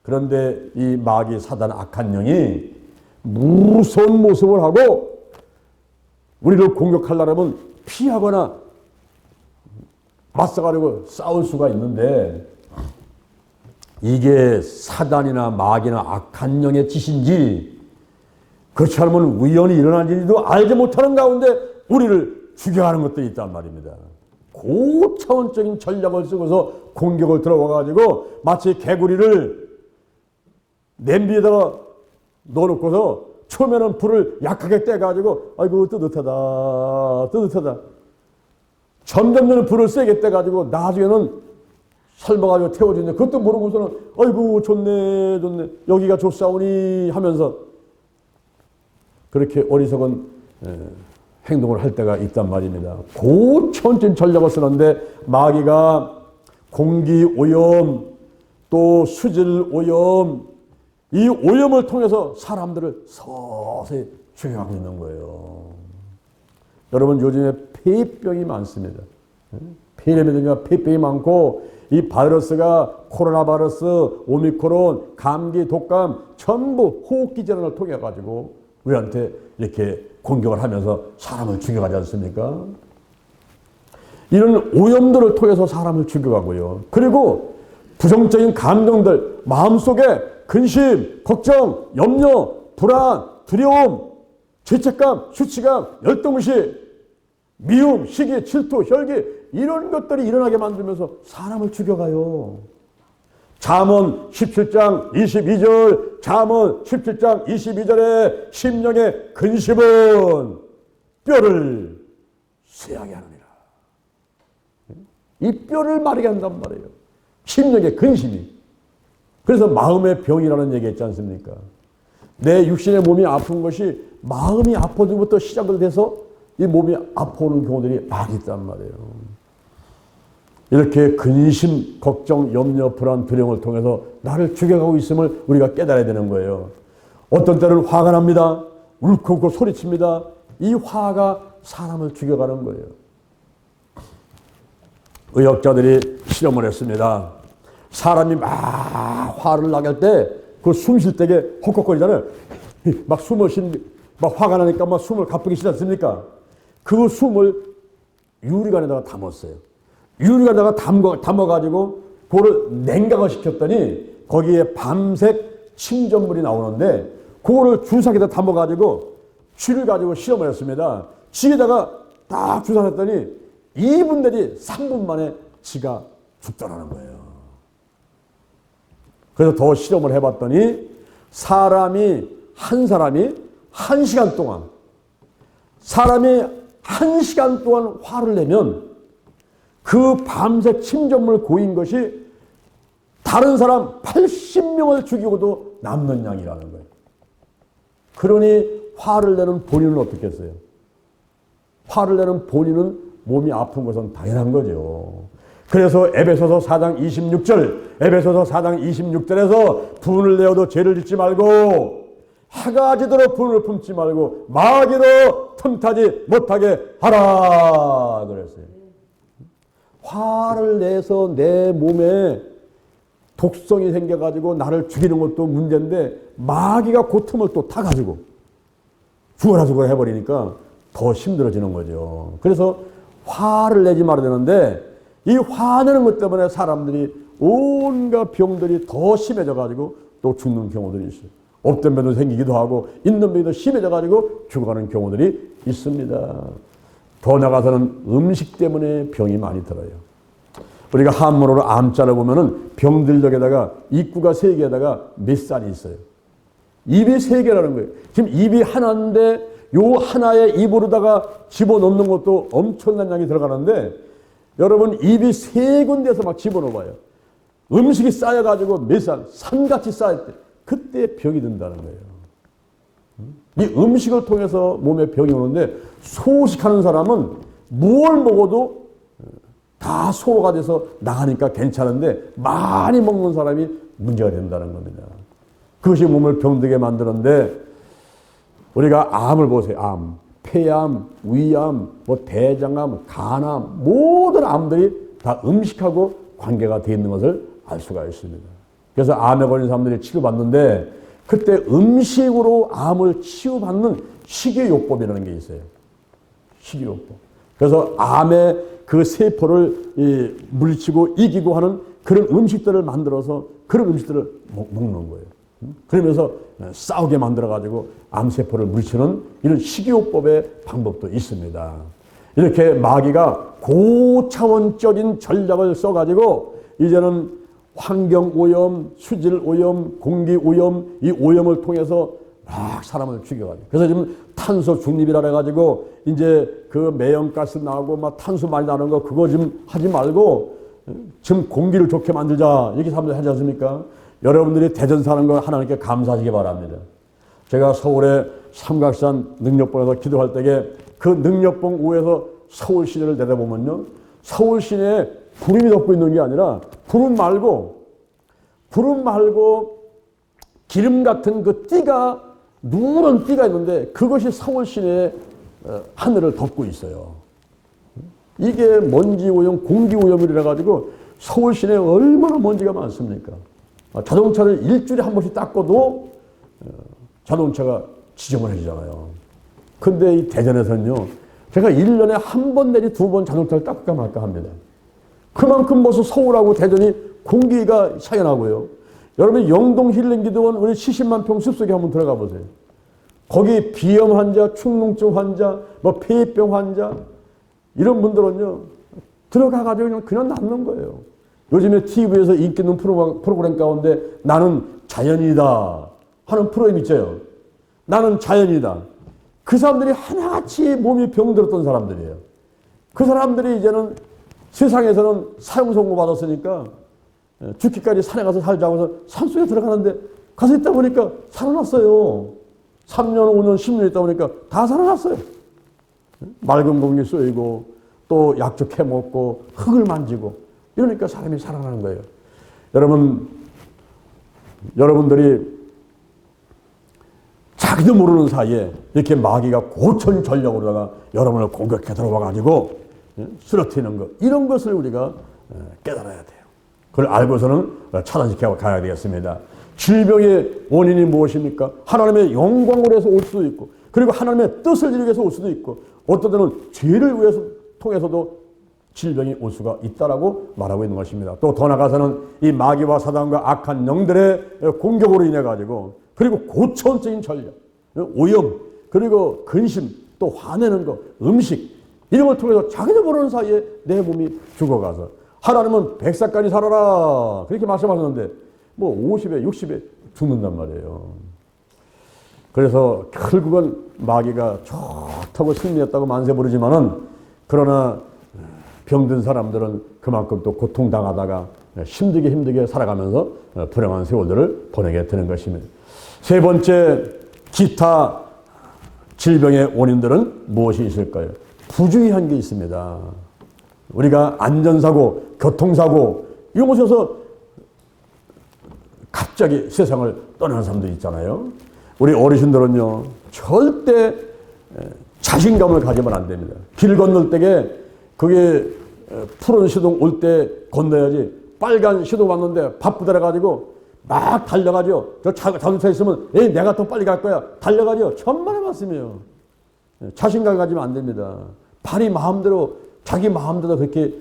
S1: 그런데 이 마귀 사단 악한 영이 무서운 모습을 하고 우리를 공격하려면 피하거나 맞서가려고 싸울 수가 있는데, 이게 사단이나 마귀나 악한 영의 짓인지 그렇지 않으면 우연히 일어난 일도 알지 못하는 가운데 우리를 죽여가는 것도 있단 말입니다. 고차원적인 전략을 쓰고서 공격을 들어와가지고 마치 개구리를 냄비에다가 넣어놓고서 처음에는 불을 약하게 떼가지고 아이고 뜨뜻하다 점점 불을 세게 떼가지고 나중에는 삶아가지고 태워주는데 그것도 모르고서는 아이고 좋네 여기가 좋사오니 하면서 그렇게 어리석은 행동을 할 때가 있단 말입니다. 고차원적인 전략을 쓰는데 마귀가 공기 오염 또 수질 오염, 이 오염을 통해서 사람들을 서서히 죽여가고 있는 거예요. 여러분 요즘에 폐병이 많습니다. 폐렴이든가 폐병이 많고 이 바이러스가 코로나 바이러스, 오미크론, 감기, 독감 전부 호흡기 질환을 통해 가지고 우리한테 이렇게 공격을 하면서 사람을 죽여가지 않습니까? 이런 오염들을 통해서 사람을 죽여가고요. 그리고 부정적인 감정들, 마음속에 근심, 걱정, 염려, 불안, 두려움, 죄책감, 수치감, 열등의식, 미움, 시기, 질투, 혈기 이런 것들이 일어나게 만들면서 사람을 죽여가요. 잠언 17장 22절, 잠언 17장 22절에 심령의 근심은 뼈를 쇠하게 하느니라. 이 뼈를 마르게 한단 말이에요. 심령의 근심이. 그래서 마음의 병이라는 얘기 했지 않습니까? 내 육신의 몸이 아픈 것이 마음이 아파지부터 시작을 돼서 이 몸이 아파오는 경우들이 많이 있단 말이에요. 이렇게 근심, 걱정, 염려, 불안, 두려움을 통해서 나를 죽여가고 있음을 우리가 깨달아야 되는 거예요. 어떤 때는 화가 납니다. 울컥울컥 소리칩니다. 이 화가 사람을 죽여가는 거예요. 의학자들이 실험을 했습니다. 사람이 막 화를 나게 할 때 그 숨 쉴 때게 헉헉거리잖아요. 막 숨을 막 화가 나니까 막 숨을 가쁘게 쉬지 않습니까? 그 숨을 유리관에다가 담았어요. 유리관에다가 담아가지고 그거를 냉각을 시켰더니 거기에 밤색 침전물이 나오는데 그거를 주사기에다 담아가지고 쥐를 가지고 실험을 했습니다. 쥐에다가 딱 주사를 했더니 2분 내지 3분 만에 쥐가 죽더라는 거예요. 그래서 더 실험을 해봤더니 한 사람이 1시간 동안 화를 내면 그 밤새 침전물 고인 것이 다른 사람 80명을 죽이고도 남는 양이라는 거예요. 그러니 화를 내는 본인은 어떻게 했어요? 화를 내는 본인은 몸이 아픈 것은 당연한 거죠. 그래서 에베소서 4장 26절, 에베소서 4장 26절에서 분을 내어도 죄를 짓지 말고 해가 지도록 분을 품지 말고 마귀로 틈타지 못하게 하라 그랬어요. 화를 내서 내 몸에 독성이 생겨가지고 나를 죽이는 것도 문제인데 마귀가 그 틈을 또 타가지고 죽어라 해버리니까 더 힘들어지는 거죠. 그래서 화를 내지 말아야 되는데 이 화내는 것 때문에 사람들이 온갖 병들이 더 심해져가지고 또 죽는 경우들이 있어요. 없던 병도 생기기도 하고 있는 병도 심해져가지고 죽어가는 경우들이 있습니다. 더 나가서는 음식 때문에 병이 많이 들어요. 우리가 한문으로 암자를 보면은 병들력에다가 입구가 3개에다가 몇 살이 있어요. 입이 3개라는 거예요. 지금 입이 하나인데 요 하나의 입으로다가 집어넣는 것도 엄청난 양이 들어가는데 여러분 입이 3군데에서 막 집어넣어봐요. 음식이 쌓여가지고 몇 살, 산같이 쌓일 때 그때 병이 든다는 거예요. 이 음식을 통해서 몸에 병이 오는데 소식하는 사람은 뭘 먹어도 다 소화가 돼서 나가니까 괜찮은데 많이 먹는 사람이 문제가 된다는 겁니다. 그것이 몸을 병들게 만드는데 우리가 암을 보세요. 암, 폐암, 위암, 뭐 대장암, 간암 모든 암들이 다 음식하고 관계가 되어 있는 것을 알 수가 있습니다. 그래서 암에 걸린 사람들이 치료받는데 그때 음식으로 암을 치유받는 식이요법이라는 게 있어요. 식이요법. 그래서 암의 그 세포를 물리치고 이기고 하는 그런 음식들을 만들어서 그런 음식들을 먹는 거예요. 그러면서 싸우게 만들어가지고 암세포를 물리치는 이런 식이요법의 방법도 있습니다. 이렇게 마귀가 고차원적인 전략을 써가지고 이제는 환경오염, 수질오염, 공기오염 이 오염을 통해서 막 사람을 죽여가지고 그래서 지금 탄소 중립이라 해가지고 이제 그 매연가스 나오고 막 탄소 많이 나는 거 그거 좀 하지 말고 지금 공기를 좋게 만들자 이렇게 사람들 하지 않습니까? 여러분들이 대전 사는 거 하나님께 감사하시기 바랍니다. 제가 서울의 삼각산 능력봉에서 기도할 때에 그 능력봉 위에서 서울 시내를 내다보면요. 서울 시내에 구름이 덮고 있는 게 아니라 구름 말고 기름 같은 그 띠가 누런 띠가 있는데 그것이 서울 시내의 하늘을 덮고 있어요. 이게 먼지 오염, 공기 오염이라 가지고 서울 시내에 얼마나 먼지가 많습니까? 자동차를 일주일에 한 번씩 닦아도 자동차가 지저분해지잖아요. 근데 이 대전에서는요, 제가 1년에 한 번 내지 2번 자동차를 닦을까 말까 합니다. 그만큼 벌써 서울하고 대전이 공기가 차이 나고요. 여러분 영동 힐링기도원 우리 70만 평 숲속에 한번 들어가 보세요. 거기 비염 환자, 축농증 환자, 뭐 폐병 환자 이런 분들은요 들어가가지고 그냥 낫는 거예요. 요즘에 TV에서 인기 있는 프로그램 가운데 나는 자연이다 하는 프로그램 있죠. 나는 자연이다. 그 사람들이 하나같이 몸이 병들었던 사람들이에요. 그 사람들이 이제는 세상에서는 사형 선고 받았으니까 죽기까지 산에 가서 살자고 해서 산속에 들어가는데 가서 있다 보니까 살아났어요. 3년, 5년, 10년 있다 보니까 다 살아났어요. 맑은 공기 쏘이고 또 약초 캐먹고 흙을 만지고 이러니까 사람이 살아나는 거예요. 여러분들이 자기도 모르는 사이에 이렇게 마귀가 고천 전략으로다가 여러분을 공격해 들어와가지고 쓰러뜨리는 것 이런 것을 우리가 깨달아야 돼요. 그걸 알고서는 차단시켜 가야 되겠습니다. 질병의 원인이 무엇입니까? 하나님의 영광을 위해서 올 수도 있고 그리고 하나님의 뜻을 이루기 위해서 올 수도 있고 어떤 때는 죄를 위해서 통해서도 질병이 올 수가 있다라고 말하고 있는 것입니다. 또 더 나아가서는 이 마귀와 사단과 악한 영들의 공격으로 인해 가지고 그리고 고차원적인 전략, 오염, 그리고 근심, 또 화내는 것, 음식 이런 걸 통해서 자기도 모르는 사이에 내 몸이 죽어가서 하나님은 100살까지 살아라 그렇게 말씀하셨는데 뭐 50에 60에 죽는단 말이에요. 그래서 결국은 마귀가 좋다고 승리했다고 만세 부르지만은 그러나 병든 사람들은 그만큼 또 고통당하다가 힘들게 살아가면서 불행한 세월들을 보내게 되는 것입니다. 세 번째 기타 질병의 원인들은 무엇이 있을까요? 부주의한 게 있습니다. 우리가 안전사고, 교통사고 이런 곳에서 갑자기 세상을 떠나는 사람들 있잖아요. 우리 어르신들은요 절대 자신감을 가지면 안 됩니다. 길 건널 때에 그게 푸른 시동 올 때 건너야지 빨간 시동 왔는데 바쁘더라 가지고 막 달려가죠. 저 자동차 있으면 에이 내가 더 빨리 갈 거야 달려가죠. 천만의 말씀이에요. 자신감 가지면 안 됩니다. 발이 마음대로 자기 마음대로 그렇게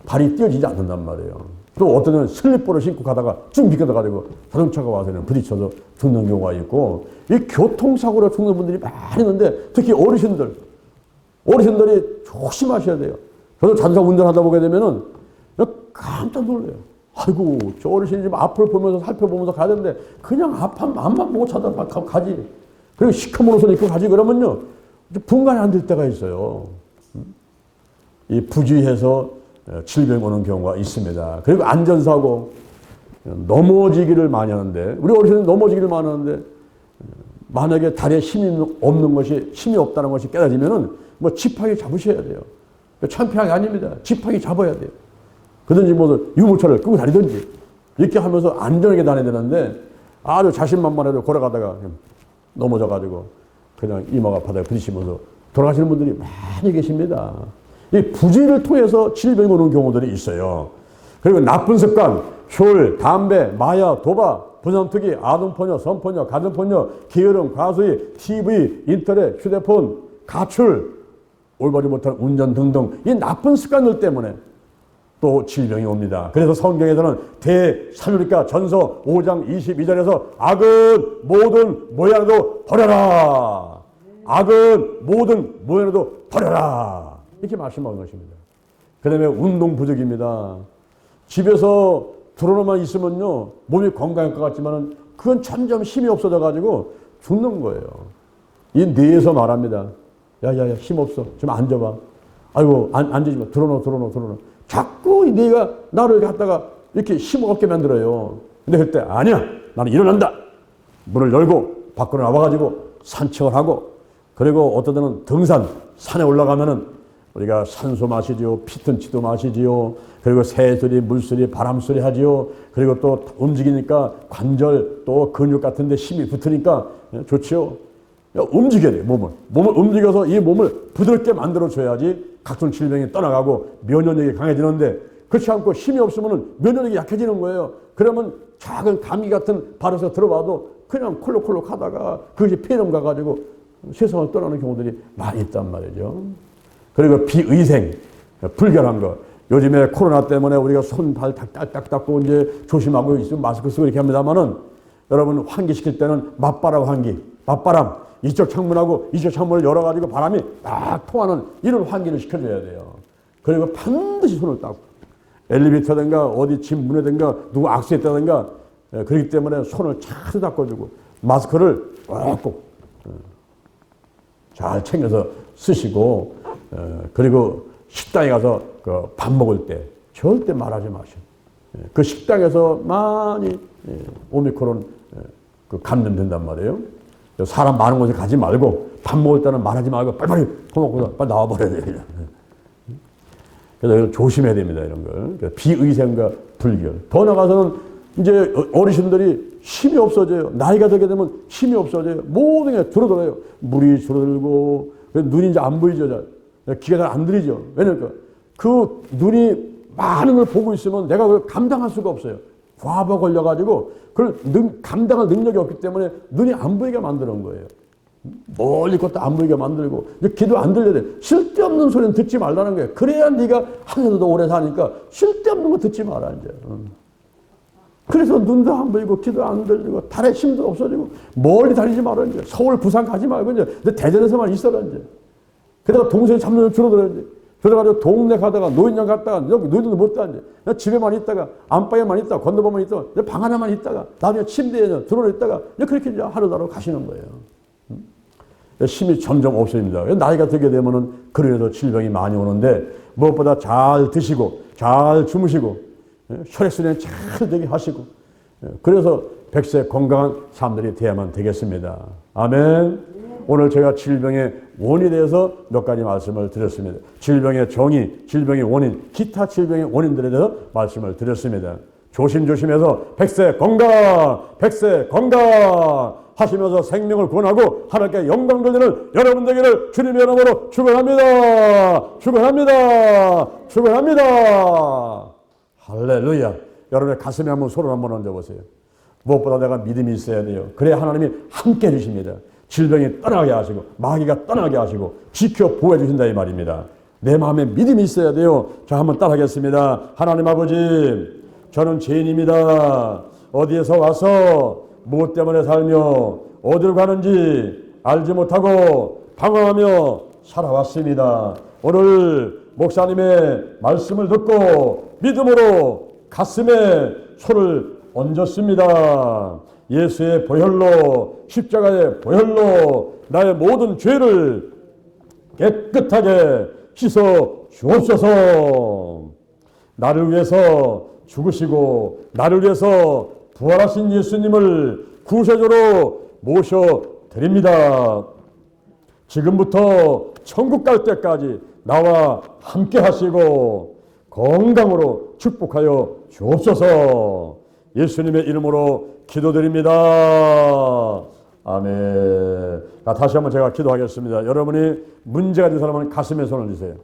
S1: 발이 뛰어지지 않는단 말이에요. 또 어떤 애는 슬리퍼를 신고 가다가 쭉 미끄러가지고 자동차가 와서는 부딪혀서 죽는 경우가 있고 이 교통사고로 죽는 분들이 많이 있는데 특히 어르신들이 조심하셔야 돼요. 저도 자동차 운전하다 보게 되면은 깜짝 놀래요. 아이고 저 어르신이 지금 앞을 보면서 살펴보면서 가야 되는데 그냥 앞만 보고 가지. 그리고 시커먼 옷을 입고 가지 그러면요 분간이 안 될 때가 있어요. 이 부주의해서 질병 오는 경우가 있습니다. 그리고 안전사고 넘어지기를 많이 하는데 우리 어르신은 넘어지기를 많이 하는데 만약에 다리에 힘이 없다는 것이 깨달으면은 뭐 지팡이 잡으셔야 돼요. 창피하게 아닙니다. 지팡이 잡아야 돼요. 그든지 뭐 유모차를 끄고 다니든지 이렇게 하면서 안전하게 다녀야 되는데 아주 자신만만해도 걸어가다가 넘어져가지고 그냥 이마가 바닥에 부딪히면서 돌아가시는 분들이 많이 계십니다. 이 부주의를 통해서 질병이 오는 경우들이 있어요. 그리고 나쁜 습관, 술, 담배, 마약, 도박, 부정투기, 아동포녀, 성포녀, 가정포녀, 게으름, 과수의, TV, 인터넷, 휴대폰, 가출, 올바르지 못한 운전 등등 이 나쁜 습관들 때문에 또 질병이 옵니다. 그래서 성경에서는 대살루니가 전서 5장 22절에서 악은 모든 모양도 버려라. 악은 모든 모양도 버려라. 이렇게 말씀하는 것입니다. 그 다음에 운동 부족입니다. 집에서 드러너만 있으면요 몸이 건강할 것 같지만 그건 점점 힘이 없어져 가지고 죽는 거예요. 이 뇌에서 말합니다. 야야야 힘 없어. 좀 앉아봐. 아이고 앉지 마. 드러너. 자꾸 이 뇌가 나를 갖다가 이렇게 힘 없게 만들어요. 근데 그때 아니야. 나는 일어난다. 문을 열고 밖으로 나와가지고 산책을 하고 그리고 어떤 때는 등산 산에 올라가면은 우리가 산소 마시지요. 피톤치도 마시지요. 그리고 새소리, 물소리, 바람소리 하지요. 그리고 또 움직이니까 관절 또 근육 같은 데 힘이 붙으니까 좋지요. 움직여야 돼요. 몸을 움직여서 이 몸을 부드럽게 만들어줘야지 각종 질병이 떠나가고 면역력이 강해지는데 그렇지 않고 힘이 없으면 면역력이 약해지는 거예요. 그러면 작은 감기 같은 바이러스가 들어와도 그냥 콜록콜록 하다가 그것이 폐렴 가가지고 세상을 떠나는 경우들이 많이 있단 말이죠. 그리고 비의생, 불결한 거. 요즘에 코로나 때문에 우리가 손, 발 딱 닦고 이제 조심하고 있으면 마스크 쓰고 이렇게 합니다만은 여러분 환기시킬 때는 맞바람 환기, 맞바람. 이쪽 창문하고 이쪽 창문을 열어가지고 바람이 딱 통하는 이런 환기를 시켜줘야 돼요. 그리고 반드시 손을 닦고 엘리베이터든가 어디 집 문에든가 누구 악수했다든가 그렇기 때문에 손을 잘 닦아주고 마스크를 꼭 잘 챙겨서 쓰시고 그리고 식당에 가서 그 밥 먹을 때 절대 말하지 마시오. 그 식당에서 많이 오미크론 감염된단 말이에요. 사람 많은 곳에 가지 말고 밥 먹을 때는 말하지 말고 빨리빨리 퍼먹고 빨리 나와버려야 돼요. 그냥. 그래서 조심해야 됩니다. 이런 걸. 비의생과 불결. 더 나가서는 이제 어르신들이 힘이 없어져요. 나이가 들게 되면 힘이 없어져요. 모든 게 줄어들어요. 물이 줄어들고 눈이 이제 안 보이죠. 귀가 잘 안 들리죠. 왜냐니까 그 눈이 많은 걸 보고 있으면 내가 그걸 감당할 수가 없어요. 과부하 걸려가지고 그걸 감당할 능력이 없기 때문에 눈이 안 보이게 만드는 거예요. 멀리 것도 안 보이게 만들고 귀도 안 들려야 돼. 쓸데없는 소리는 듣지 말라는 거예요. 그래야 네가 하늘도 더 오래 사니까 쓸데없는 거 듣지 마라 이제. 그래서 눈도 안 보이고 귀도 안 들리고 달에 힘도 없어지고 멀리 다니지 말아 이제. 서울 부산 가지 말고 이제 대전에서만 있어라 이제. 게다가 동생이 잡는 줄어들어 이제. 그래가지고 동네 가다가 노인정 갔다가 여기 노인정도 못 가 이제. 집에만 있다가 안방에만 있다가 건너방만 있다가 방 하나만 있다가 나중에 침대에 들어져 있다가 그렇게 이제 하루하루 가시는 거예요. 힘이 점점 없어집니다. 나이가 들게 되면은 그래서 질병이 많이 오는데 무엇보다 잘 드시고 잘 주무시고 혈액순환 잘 되게 하시고 그래서 100세 건강한 사람들이 돼야만 되겠습니다. 아멘. 오늘 제가 질병의 원인에 대해서 몇 가지 말씀을 드렸습니다. 질병의 정의, 질병의 원인, 기타 질병의 원인들에 대해서 말씀을 드렸습니다. 조심조심해서 백세 건강, 백세 건강 하시면서 생명을 구원하고 하나님께 영광 돌리는 여러분 되기를 주님의 이름으로 축원합니다. 축원합니다. 축원합니다. 할렐루야. 여러분의 가슴에 한번 손을 한번 얹어보세요. 무엇보다 내가 믿음이 있어야 돼요. 그래야 하나님이 함께 해주십니다. 질병이 떠나게 하시고 마귀가 떠나게 하시고 지켜 보호해 주신다 이 말입니다. 내 마음에 믿음이 있어야 돼요. 자, 한번 따라하겠습니다. 하나님 아버지, 저는 죄인입니다. 어디에서 와서 무엇 때문에 살며 어디로 가는지 알지 못하고 방황하며 살아왔습니다. 오늘 목사님의 말씀을 듣고 믿음으로 가슴에 손을 얹었습니다. 예수의 보혈로, 십자가의 보혈로 나의 모든 죄를 깨끗하게 씻어 주옵소서. 나를 위해서 죽으시고 나를 위해서 부활하신 예수님을 구세주로 모셔드립니다. 지금부터 천국 갈 때까지 나와 함께 하시고 건강으로 축복하여 주옵소서. 예수님의 이름으로 기도드립니다. 아멘. 다시 한번 제가 기도하겠습니다. 여러분이 문제가 된 사람은 가슴에 손을 얹으세요.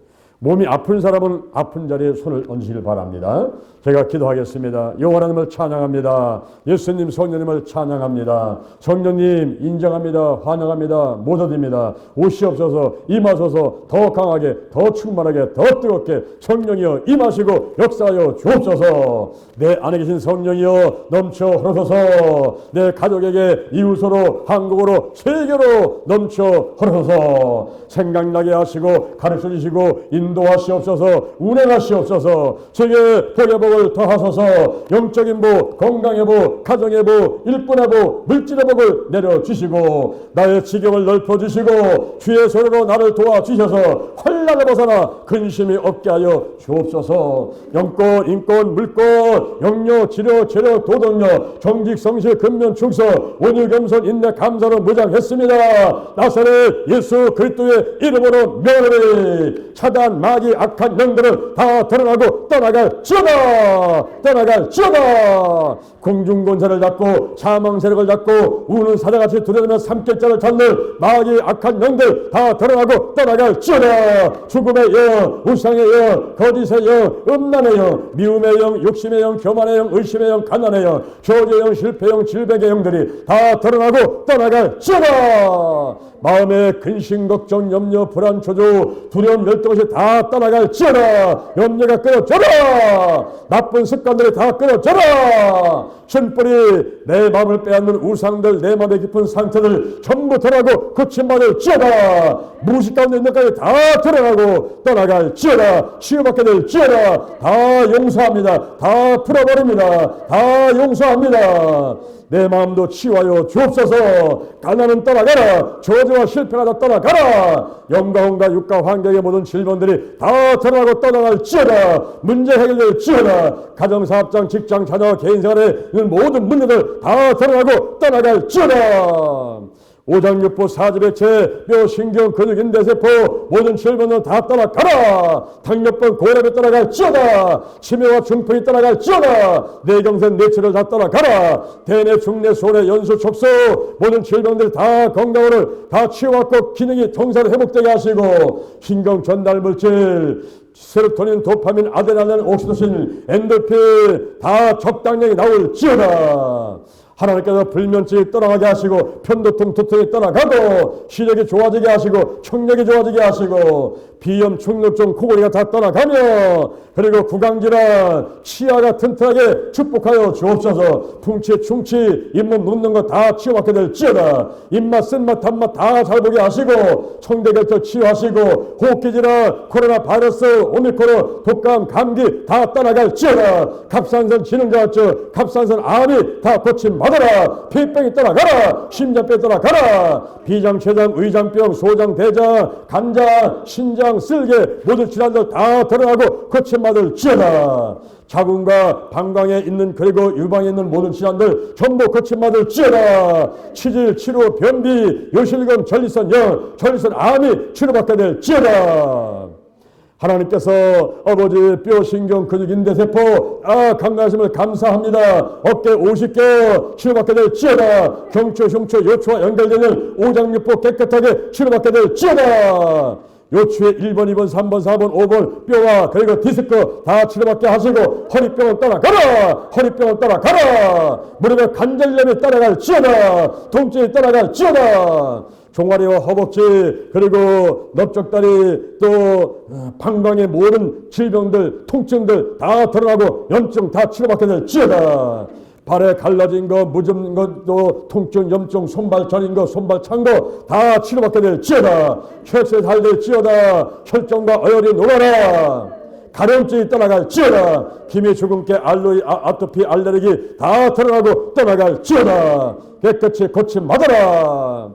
S1: 몸이 아픈 사람은 아픈 자리에 손을 얹으시길 바랍니다. 제가 기도하겠습니다. 여호와 하나님을 찬양합니다. 예수님, 성령님을 찬양합니다. 성령님 인정합니다. 환영합니다. 모셔드립니다. 오시옵소서, 임하소서. 더 강하게, 더 충만하게, 더 뜨겁게 성령이여 임하시고 역사하여 주옵소서. 내 안에 계신 성령이여 넘쳐 흐르소서. 내 가족에게 이웃으로, 한국으로, 세계로 넘쳐 흐르소서. 생각나게 하시고 가르쳐 주시고 인도하시옵소서. 운행하시옵소서. 제게 복의 복을 더하소서. 영적인 복, 건강의 복, 가정의 복, 일꾼의 복, 물질의 복을 내려주시고 나의 지경을 넓혀주시고 주의 손으로 나를 도와주셔서 환난을 벗어나 근심이 없게 하여 주옵소서. 영권, 인권, 물권, 영료, 치료, 재력, 도덕력, 정직, 성실, 근면, 충성, 온유, 겸손, 인내, 감사로 무장했습니다. 나사렛 예수 그리스도의 이름으로 명하노니 차단, 마귀, 악한 영들은 다 드러나고 떠나갈지어다. 떠나갈지어다. 공중권세를 잡고 사망 세력을 잡고 우는 사자같이 두려우며 삼킬자를 찾는 마귀, 악한 영들 다 드러나고 떠나갈지어다. 죽음의 영, 우상의 영, 거짓의 영, 음란의 영, 미움의 영, 욕심의 영, 교만의 영, 의심의 영, 가난의 영, 저주의 영, 실패의 영, 질병의 영들이 다 드러나고 떠나갈지어다. 마음의 근심, 걱정, 염려, 불안, 초조, 두려움, 열등 것이 다 떠나갈지어다. 염려가 끊어져라. 나쁜 습관들이 다 끊어져라. 신뿌리 내 마음을 빼앗는 우상들, 내 마음의 깊은 상처들 전부 드러나고 고침받을지어다. 무식 가운데 있는 것까지 다 드러나고 떠나갈지어다. 치유받게 될지어다. 다 용서합니다. 다 풀어버립니다. 다 용서합니다. 내 마음도 치유하여 주옵소서. 가난은 떠나가라. 저주와 실패가 다 떠나가라. 영가혼과 육가 환경의 모든 질병들이 다 드러나고 떠나갈지어다. 문제 해결될지어다. 가정사업장, 직장, 자녀, 개인생활에 있는 모든 문제들 다 드러나고 떠나갈지어다. 오장육부, 사지백체, 뼈, 신경, 근육, 인대세포 모든 질병은 다 떠나가라. 당뇨병, 고혈압이 떠나갈지어다. 치매와 중풍이 떠나갈지어다. 뇌경색, 뇌출혈 다 떠나가라. 대뇌, 중뇌, 소뇌, 연수, 촉수 모든 질병들 다 건강을 다 치유하고 기능이 정상으로 회복되게 하시고 신경 전달 물질 세로토닌, 도파민, 아드레날린, 옥시토신, 엔돌핀 다 적당량이 나올지어다. 하나님께서 불면증이 떠나가게 하시고 편도통, 두통이 떠나가고 시력이 좋아지게 하시고 청력이 좋아지게 하시고 비염, 축농증, 코골이가 다 떠나가며 그리고 구강질환, 치아가 튼튼하게 축복하여 주옵소서. 풍치, 충치, 잇몸 눕는 거 다 치유받게 될지어다. 입맛, 쓴맛, 단맛 다 잘 보게 하시고 청대결절 치유하시고 호흡기 질환, 코로나 바이러스, 오미크론, 독감, 감기 다 떠나갈지어다. 갑상선 기능자증, 갑상선 암이 다 고침 받아라. 폐병이 떠나가라. 심장병이 떠나가라. 비장, 췌장, 의장병, 소장, 대장, 간장, 신장, 쓸개 모든 질환들 다 드러나고 거침받을 지어다. 자궁과 방광에 있는 그리고 유방에 있는 모든 질환들 전부 거침받을 지어다. 치질, 치료, 변비, 요실금, 전립선 영, 전립선 암이 치료받게 될 지어다. 하나님께서 아버지 뼈, 신경, 근육, 인대세포 강건하심을 감사합니다. 어깨 50개 치료받게 될 지어다. 경추, 흉추, 요추와 연결되는 오장육부 깨끗하게 치료받게 될 지어다. 요추의 1번, 2번, 3번, 4번, 5번 뼈와 그리고 디스크 다 치료받게 하시고 허리병은 따라가라. 허리병은 따라가라. 무릎에 관절염이 따라갈 지어다. 통증이 따라갈 지어다. 종아리와 허벅지 그리고 넓적다리 또 방광의 모든 질병들 통증들 다 드러나고 염증 다 치료받게 될 지어다. 발에 갈라진 거 무좀 것도 통증 염증 손발 저린 거 손발 찬 거 다 치료받게 될 지어다. 혈세 잘 될 지어다. 혈전과 어혈이 녹아라. 가려움증이 떠나갈 지어다. 기미 주근깨 알로이 아토피 알레르기 다 드러나고 떠나갈 지어다. 깨끗이 고침받아라.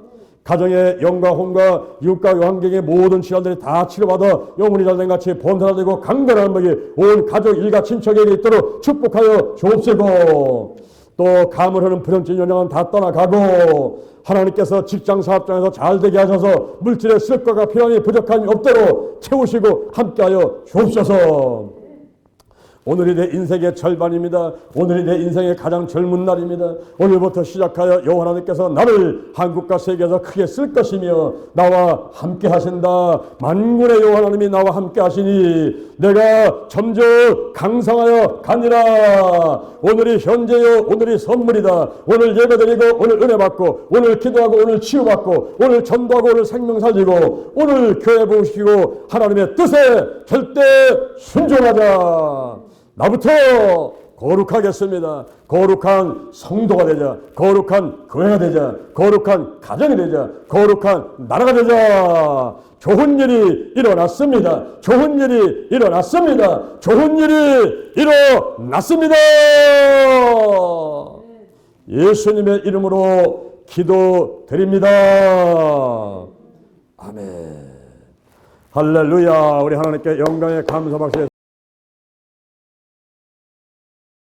S1: 가정의 영과 혼과 이웃과 환경의 모든 질환들이 다 치료받아 영혼이 잘된 같이 번성하되고 강건한 복이 온 가족 일가 친척에게 있도록 축복하여 주옵시고 또 감을 하는 부정적인 영향은 다 떠나가고 하나님께서 직장 사업장에서 잘되게 하셔서 물질의 쓸거가 필요함이 부족함이 없도록 채우시고 함께하여 주옵소서. 오늘이 내 인생의 절반입니다. 오늘이 내 인생의 가장 젊은 날입니다. 오늘부터 시작하여 여호와 하나님께서 나를 한국과 세계에서 크게 쓸 것이며 나와 함께 하신다. 만군의 여호와 하나님이 나와 함께 하시니 내가 점점 강성하여 가니라. 오늘이 현재요. 오늘이 선물이다. 오늘 예배드리고 오늘 은혜 받고 오늘 기도하고 오늘 치유받고 오늘 전도하고 오늘 생명 살리고 오늘 교회 보시고 하나님의 뜻에 절대 순종하자. 나부터 거룩하겠습니다. 거룩한 성도가 되자. 거룩한 교회가 되자. 거룩한 가정이 되자. 거룩한 나라가 되자. 좋은 일이 일어났습니다. 좋은 일이 일어났습니다. 좋은 일이 일어났습니다. 예수님의 이름으로 기도드립니다. 아멘. 할렐루야. 우리 하나님께 영광의 감사 박수